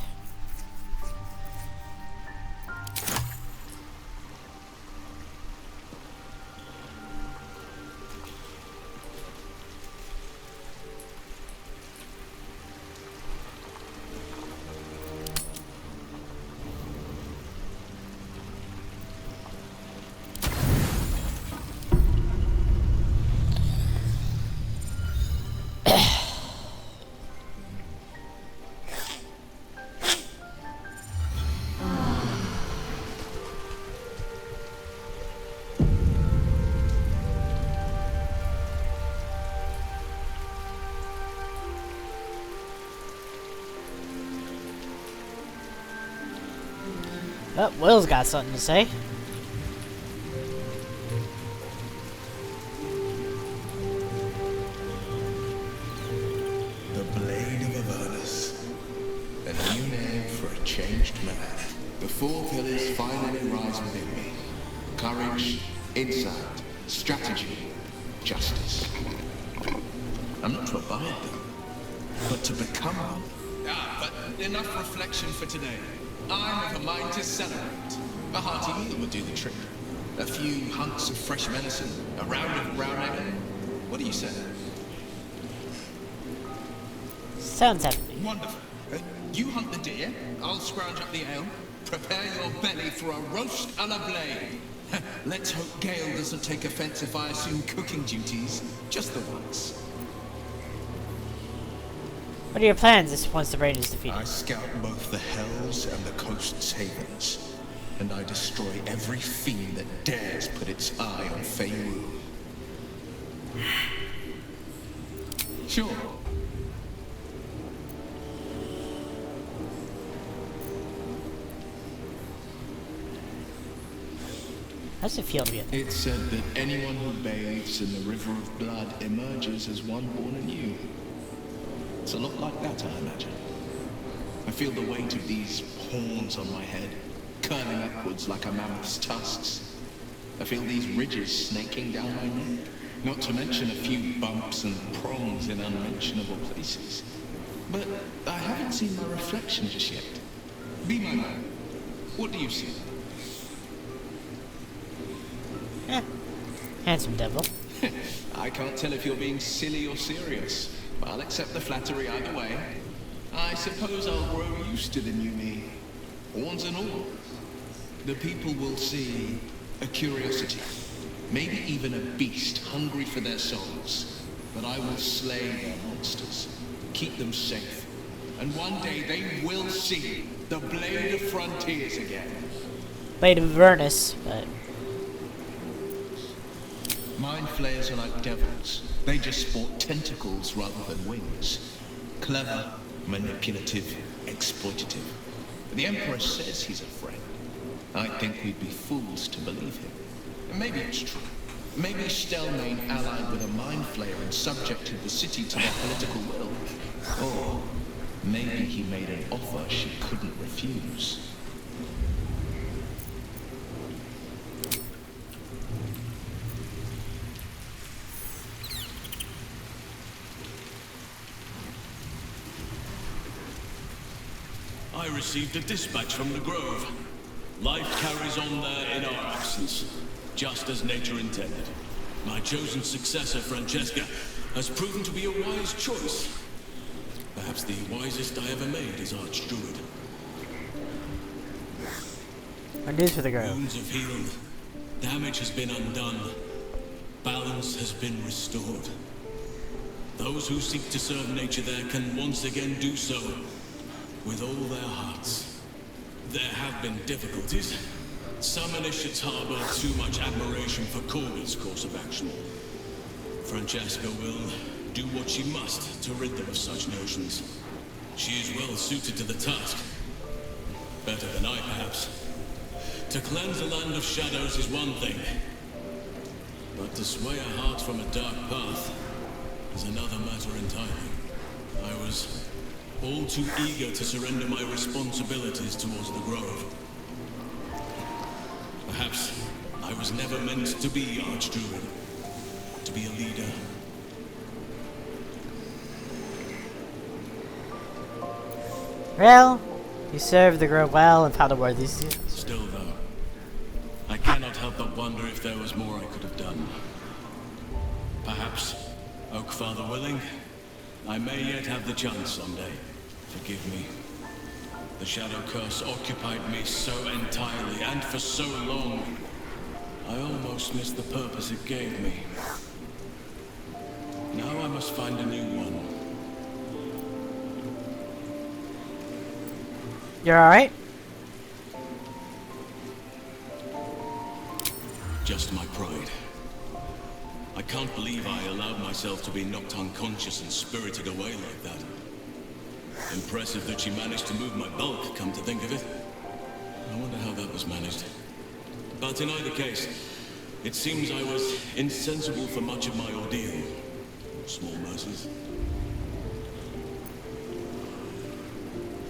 Oh, Will's got something to say. The Blade of Avernus. A new name for a changed man. The four pillars finally rise within me. Courage, insight, strategy, justice. I'm not to abide them, but to become them. But enough reflection for today. I'm of a mind to celebrate. A hearty meal would do the trick. A few hunks of fresh venison, a round of brown ale. What do you say? Sounds heavenly. Wonderful. You hunt the deer, I'll scrounge up the ale. Prepare your belly for a roast a la blade. Let's hope Gale doesn't take offense if I assume cooking duties just the once. What are your plans once the raid is defeated? I scout both the hells and the coast's havens, and I destroy every fiend that dares put its eye on Feyru. Sure. How does it feel to be? It's said that anyone who bathes in the river of blood emerges as one born anew. It's a lot like that, I imagine. I feel the weight of these horns on my head, curling upwards like a mammoth's tusks. I feel these ridges snaking down my neck, not to mention a few bumps and prongs in unmentionable places. But I haven't seen my reflection just yet. Be my man. What do you see? Handsome devil. I can't tell if you're being silly or serious. I'll accept the flattery either way. I suppose I'll grow used to the new me. Horns and all. The people will see a curiosity. Maybe even a beast hungry for their souls. But I will slay their monsters. Keep them safe. And one day they will see the Blade of Frontiers again. Blade of Avernus, but... Mind flayers are like devils. They just sport tentacles rather than wings. Clever, manipulative, exploitative. The Emperor says he's a friend. I think we'd be fools to believe him. And maybe it's true. Maybe Stelmane allied with a mind flayer and subjected the city to their political will. Or maybe he made an offer she couldn't refuse. I received a dispatch from the Grove. Life carries on there in our absence, just as nature intended. My chosen successor, Francesca, has proven to be a wise choice. Perhaps the wisest I ever made as Archdruid. What news for the Grove? Wounds have healed. Damage has been undone. Balance has been restored. Those who seek to serve nature there can once again do so. With all their hearts. There have been difficulties. Some initiates harbor too much admiration for Corbett's course of action. Francesca will do what she must to rid them of such notions. She is well suited to the task. Better than I, perhaps. To cleanse a land of shadows is one thing. But to sway a heart from a dark path is another matter entirely. I was all too eager to surrender my responsibilities towards the Grove. Perhaps I was never meant to be Archdruid, to be a leader. Well, you served the Grove well and found a worthy suit. Still, though, I cannot help but wonder if there was more I could have done. Perhaps, Oakfather willing, I may yet have the chance someday. Forgive me. The Shadow Curse occupied me so entirely and for so long, I almost missed the purpose it gave me. Now I must find a new one. You're alright? Just my pride. I can't believe I allowed myself to be knocked unconscious and spirited away like that. Impressive that she managed to move my bulk, come to think of it. I wonder how that was managed. But in either case, it seems I was insensible for much of my ordeal. Small mercies.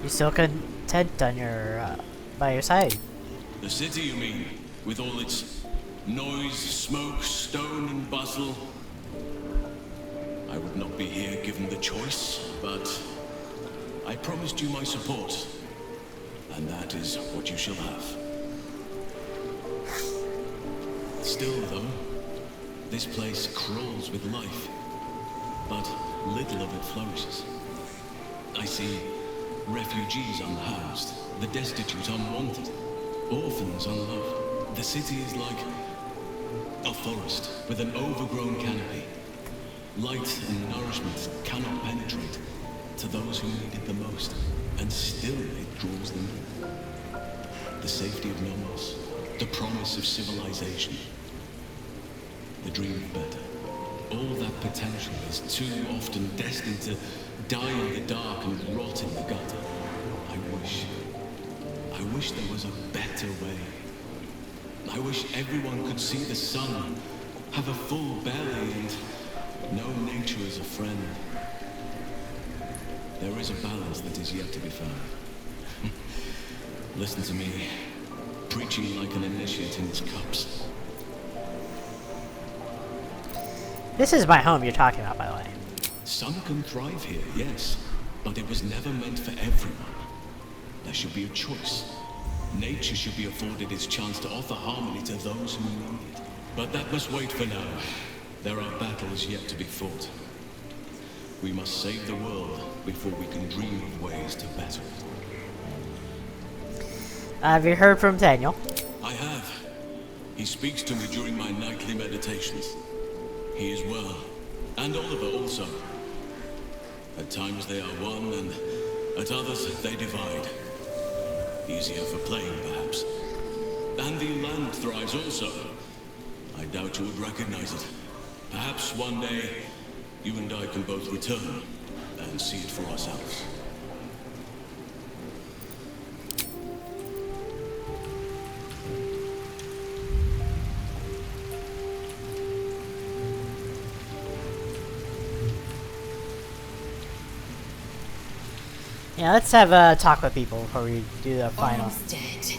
You still content on your by your side. The city, you mean? With all its noise, smoke, stone, and bustle? I would not be here given the choice, but I promised you my support, and that is what you shall have. Still, though, this place crawls with life, but little of it flourishes. I see refugees unhoused, the destitute unwanted, orphans unloved. The city is like a forest with an overgrown canopy. Light and nourishment cannot penetrate to those who need it the most, and still it draws them in. The safety of nomos, the promise of civilization, the dream of better. All that potential is too often destined to die in the dark and rot in the gutter. I wish there was a better way. I wish everyone could see the sun, have a full belly, and know nature as a friend. There is a balance that is yet to be found. Listen to me, preaching like an initiate in its cups. This is my home you're talking about, by the way. Some can thrive here, yes, but it was never meant for everyone. There should be a choice. Nature should be afforded its chance to offer harmony to those who need it. But that must wait for now. There are battles yet to be fought. We must save the world before we can dream of ways to better it. Have you heard from Daniel? I have. He speaks to me during my nightly meditations. He is well. And Oliver also. At times they are one, and at others they divide. Easier for playing, perhaps. And the land thrives also. I doubt you would recognize it. Perhaps one day, you and I can both return and see it for ourselves. Yeah, let's have a talk with people before we do the final. Orm's dead,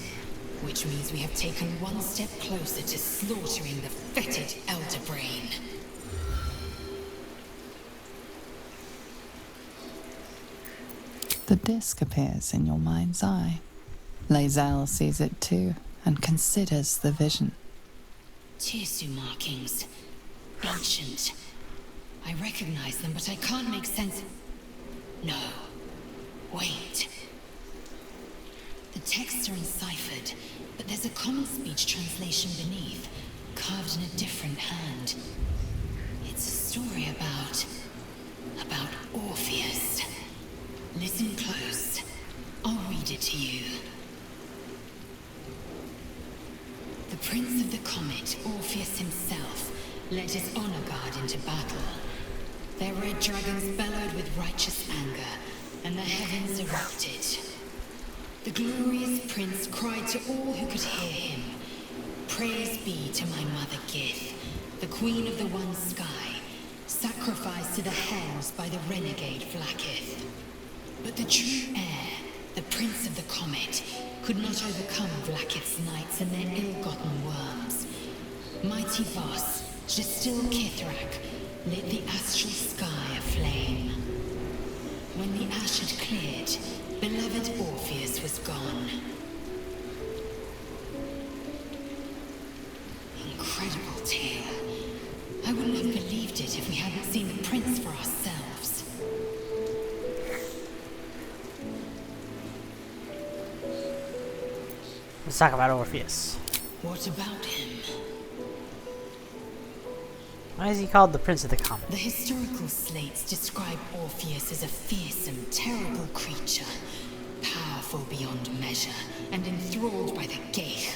which means we have taken one step closer to slaughtering the fetid Elder Brain. The disc appears in your mind's eye. Lae'zel sees it too, and considers the vision. Tirsu markings. Ancient. I recognize them, but I can't make sense. No. Wait. The texts are enciphered, but there's a common speech translation beneath, carved in a different hand. It's a story about Orpheus. Listen close. I'll read it to you. The Prince of the Comet, Orpheus himself, led his honor guard into battle. Their red dragons bellowed with righteous anger, and the heavens erupted. The glorious prince cried to all who could hear him, "Praise be to my mother Gith, the queen of the one sky, sacrificed to the hells by the renegade Vlaakith." But the true heir, the Prince of the Comet, could not overcome Vlaakith's knights and their ill-gotten worms. Mighty Voss, Gestil Kithrak, lit the astral sky aflame. When the ash had cleared, beloved Orpheus was gone. Incredible tale. I wouldn't have believed it if we hadn't seen the prince for ourselves. Let's talk about Orpheus. What about him? Why is he called the Prince of the Comet? The historical slates describe Orpheus as a fearsome, terrible creature, powerful beyond measure, and enthralled by the Geich.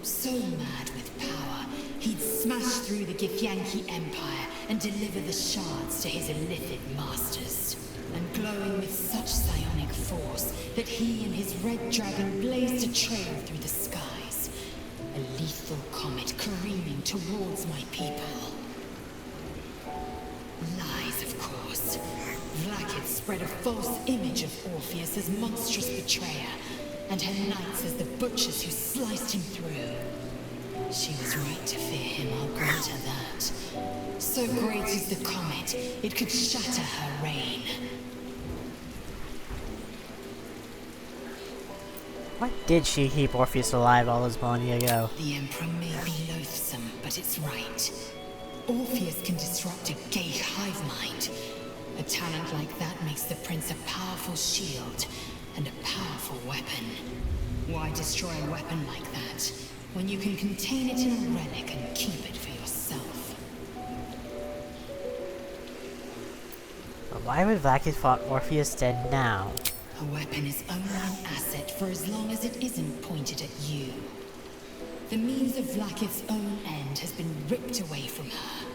So mad with power, he'd smash through the Githyanki Empire and deliver the shards to his illithid masters. And glowing with such psionic force that he and his red dragon blazed a trail through the skies. A lethal comet careening towards my people. Lies, of course. Vlaakith spread a false image of Orpheus as monstrous betrayer, and her knights as the butchers who sliced him through. She was right to fear him, I'll grant her that. So great is the comet, it could shatter her reign. Why did she keep Orpheus alive all this millennia ago? The Emperor may be loathsome, but it's right. Orpheus can disrupt a gay hive mind. A talent like that makes the prince a powerful shield and a powerful weapon. Why destroy a weapon like that when you can contain it in a relic and keep it for yourself? But why would Vlaakith fought Orpheus dead now? A weapon is only an asset for as long as it isn't pointed at you. The means of Vlaakith's own end has been ripped away from her.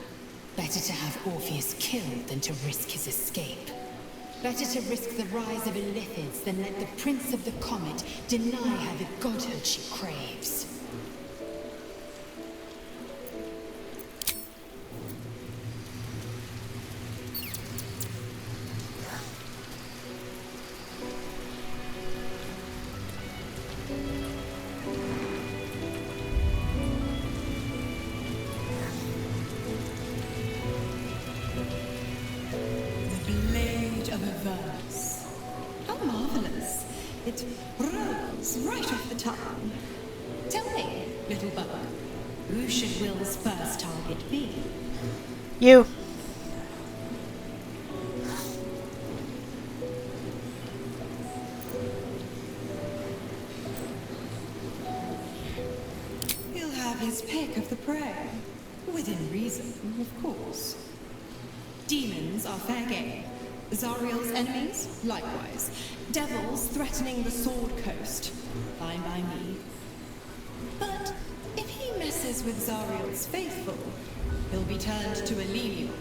Better to have Orpheus killed than to risk his escape. Better to risk the rise of illithids than let the Prince of the Comet deny her the godhood she craves. How marvelous. It rolls right off the tongue. Tell me, little bug, who should Will's first target be? You. He'll have his pick of the prey. Within reason, of course. Demons are fair game. Zariel's enemies, likewise. Devils threatening the Sword Coast, fine by me. But if he messes with Zariel's faithful, he'll be turned to a Lelion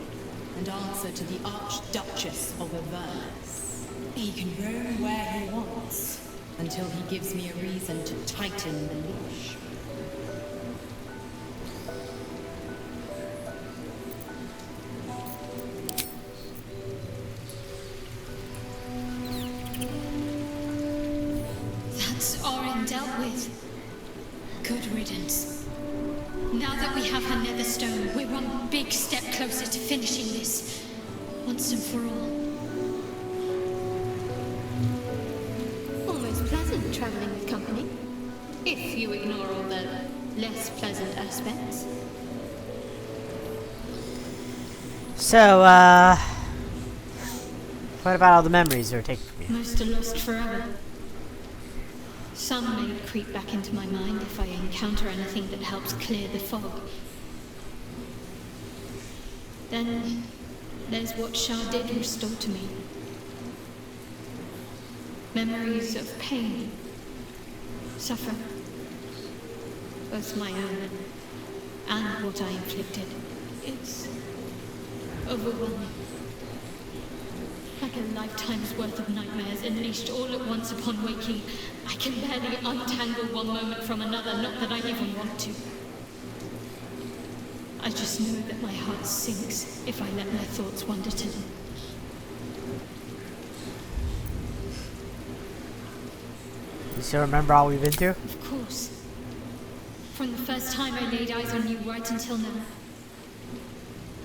and answer to the Archduchess of Avernus. He can roam where he wants, until he gives me a reason to tighten the leash. Dealt with. Good riddance. Now that we have her Netherstone, we're one big step closer to finishing this, once and for all. Almost pleasant traveling with company, if you ignore all the less pleasant aspects. So, what about all the memories you're taking from you? Most are lost forever. Some may creep back into my mind if I encounter anything that helps clear the fog. Then there's what Shah did restore to me. Memories of pain, suffering, both my own and what I inflicted. It's overwhelming. Like a lifetime's worth of nightmares unleashed all at once upon waking. I can barely untangle one moment from another, not that I even want to. I just know that my heart sinks if I let my thoughts wander to them. You still remember all we've been through? Of course. From the first time I laid eyes on you right until now.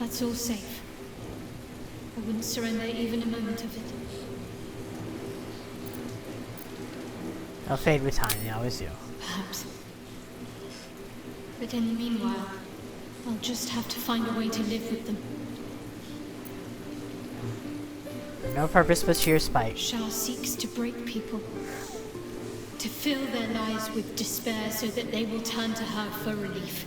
That's all safe. I wouldn't surrender even a moment of it. They'll fade with time, they always do. Perhaps. But in the meanwhile, I'll just have to find a way to live with them. For no purpose but sheer spite. Shah seeks to break people. To fill their lives with despair so that they will turn to her for relief.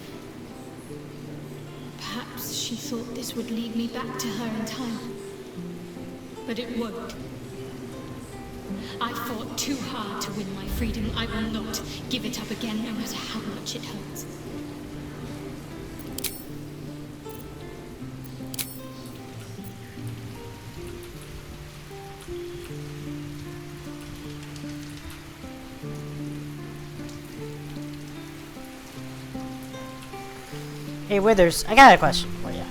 Perhaps she thought this would lead me back to her in time. But it won't. I fought too hard to win my freedom. I will not give it up again, no matter how much it hurts. Hey, Withers, I got a question for you.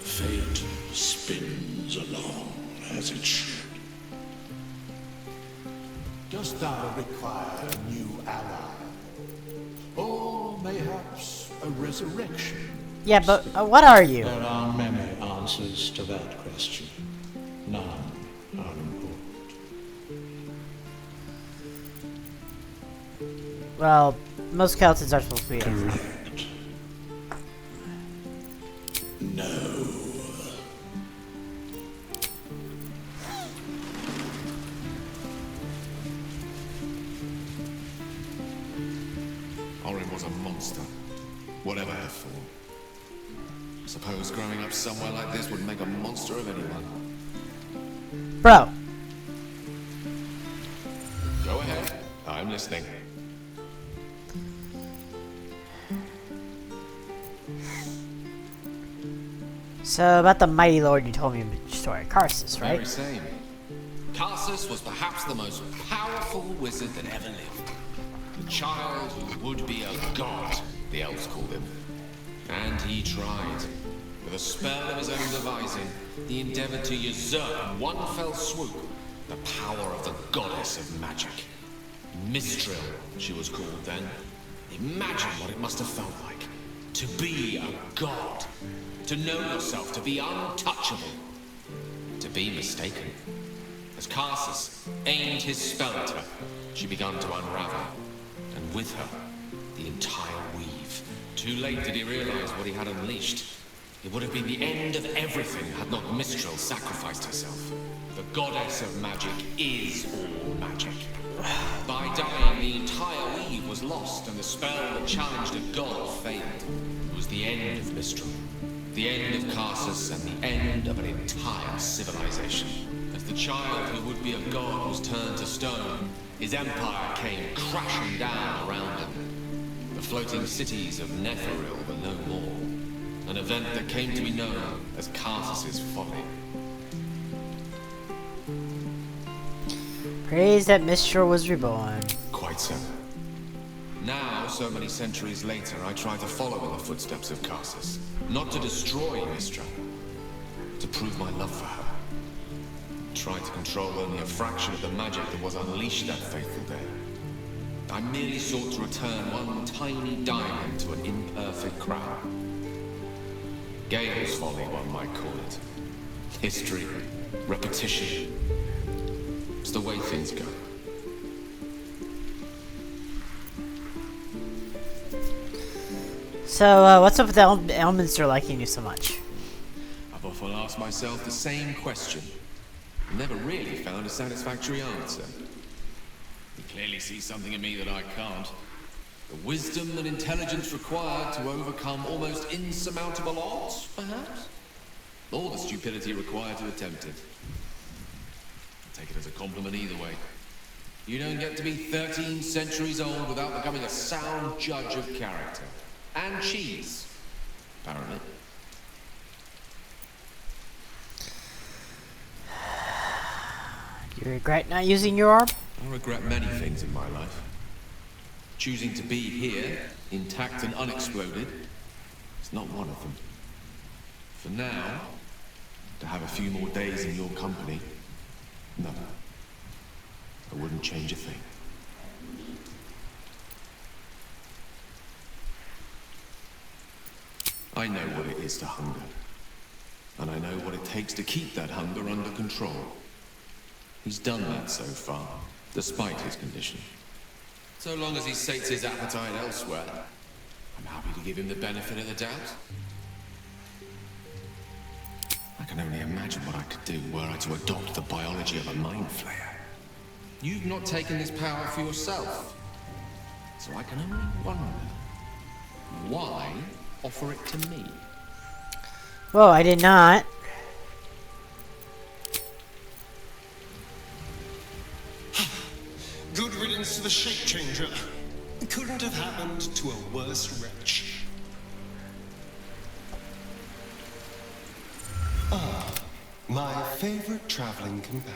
Fate spins along as it should. Dost thou require a new ally? Or mayhaps a resurrection? Yeah, but what are you? There are many answers to that question. None are important. Well, most skeletons are supposed to be. Correct. No. Orin was a monster, whatever her form. I suppose growing up somewhere like this would make a monster of anyone. Bro. Go ahead. I'm listening. So, about the Mighty Lord you told me in the story, Karsus, right? Very same. Karsus was perhaps the most powerful wizard that ever lived. The child who would be a god, the elves called him. And he tried. With a spell of his own devising, he endeavored to usurp in one fell swoop the power of the goddess of magic. Mistral, she was called then. Imagine what it must have felt like. To be a god. To know yourself, to be untouchable. To be mistaken. As Karsus aimed his spell at her, she began to unravel. And with her, the entire weave. Too late did he realize what he had unleashed. It would have been the end of everything had not Mistral sacrificed herself. The goddess of magic is all magic. By dying, the entire weave was lost, and the spell that challenged a god failed. It was the end of Mistral. The end of Karsus and the end of an entire civilization. As the child who would be a god was turned to stone, his empire came crashing down around him. The floating cities of Netheril were no more. An event that came to be known as Karsus's folly. Praise that Mistral was reborn. Quite so. Now, so many centuries later, I try to follow in the footsteps of Karsus. Not to destroy Mistral, to prove my love for her. Try to control only a fraction of the magic that was unleashed that fateful day. I merely sought to return one tiny diamond to an imperfect crown. Gale's folly, one might call it. History, repetition. It's the way things go. So, what's up with Elminster liking you so much? I've often asked myself the same question. Never really found a satisfactory answer. You clearly see something in me that I can't. The wisdom and intelligence required to overcome almost insurmountable odds, perhaps? Or the stupidity required to attempt it. I take it as a compliment either way. You don't get to be 13 centuries old without becoming a sound judge of character. And cheese, apparently. You regret not using your orb? I regret many things in my life. Choosing to be here, intact and unexploded, is not one of them. For now, to have a few more days in your company, no. I wouldn't change a thing. I know what it is to hunger. And I know what it takes to keep that hunger under control. He's done that so far, despite his condition. So long as he sates his appetite elsewhere, I'm happy to give him the benefit of the doubt. I can only imagine what I could do were I to adopt the biology of a mind flayer. You've not taken this power for yourself. So I can only wonder, why offer it to me? Whoa, I did not. Good riddance to the shape changer. Couldn't have happened to a worse wretch. Ah, my favorite traveling companion.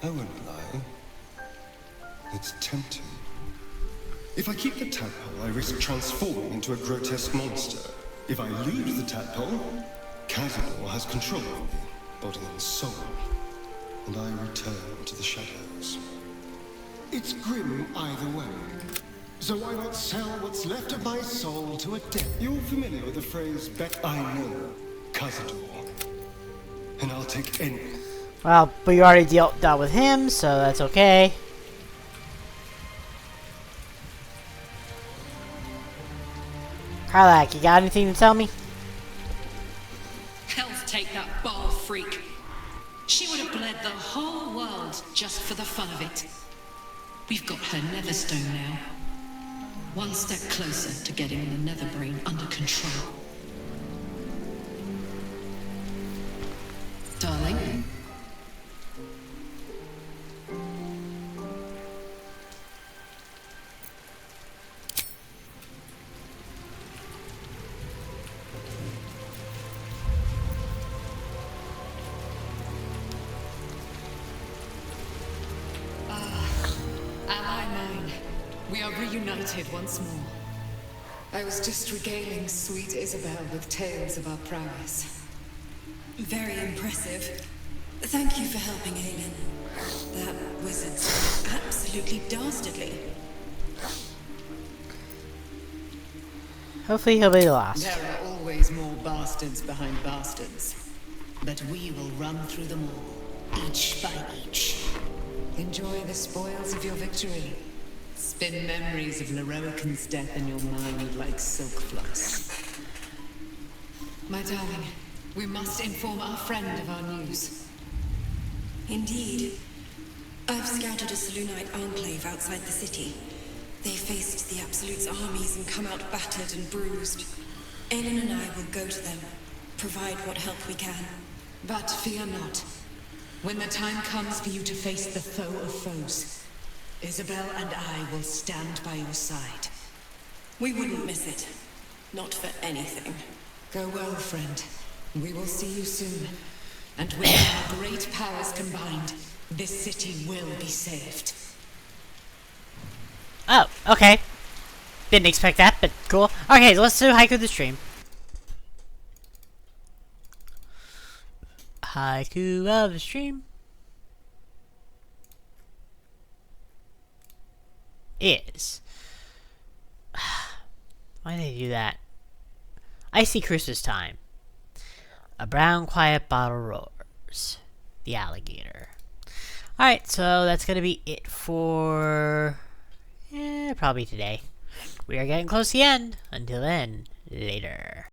I won't lie. It's tempting. If I keep the tadpole, I risk transforming into a grotesque monster. If I lose the tadpole, Cazador has control of me, body and soul, and I return to the shadows. It's grim either way. So why not sell what's left of my soul to a dead? You're familiar with the phrase, bet I know, Cazador. And I'll take anything. Well, but you already dealt with him, so that's okay. Karlak, you got anything to tell me? Health take that Bhaal freak. She would have bled the whole world just for the fun of it. We've got her Netherstone now. One step closer to getting the Netherbrain under control. Darling? Ally mine, we are reunited once more. I was just regaling sweet Isabel with tales of our prowess. Very impressive. Thank you for helping Aelin. That wizard's absolutely dastardly. Hopefully he'll be the last. There are always more bastards behind bastards. But we will run through them all, each by each. Enjoy the spoils of your victory. Spin memories of Lorroakan's death in your mind like silk floss. My darling, we must inform our friend of our news. Indeed. I've scouted a Selûnite enclave outside the city. They faced the Absolute's armies and come out battered and bruised. Aelin and I will go to them, provide what help we can. But fear not. When the time comes for you to face the foe of foes, Isabel and I will stand by your side. We wouldn't miss it. Not for anything. Go well, friend. We will see you soon. And with our great powers combined, this city will be saved. Oh, okay. Didn't expect that, but cool. Okay, so let's do Haiku the Stream. Haiku of the Stream is... Why did they do that? Icy Christmas Time. A brown quiet bottle roars. The alligator. Alright, so that's gonna be it for... probably today. We are getting close to the end. Until then, later.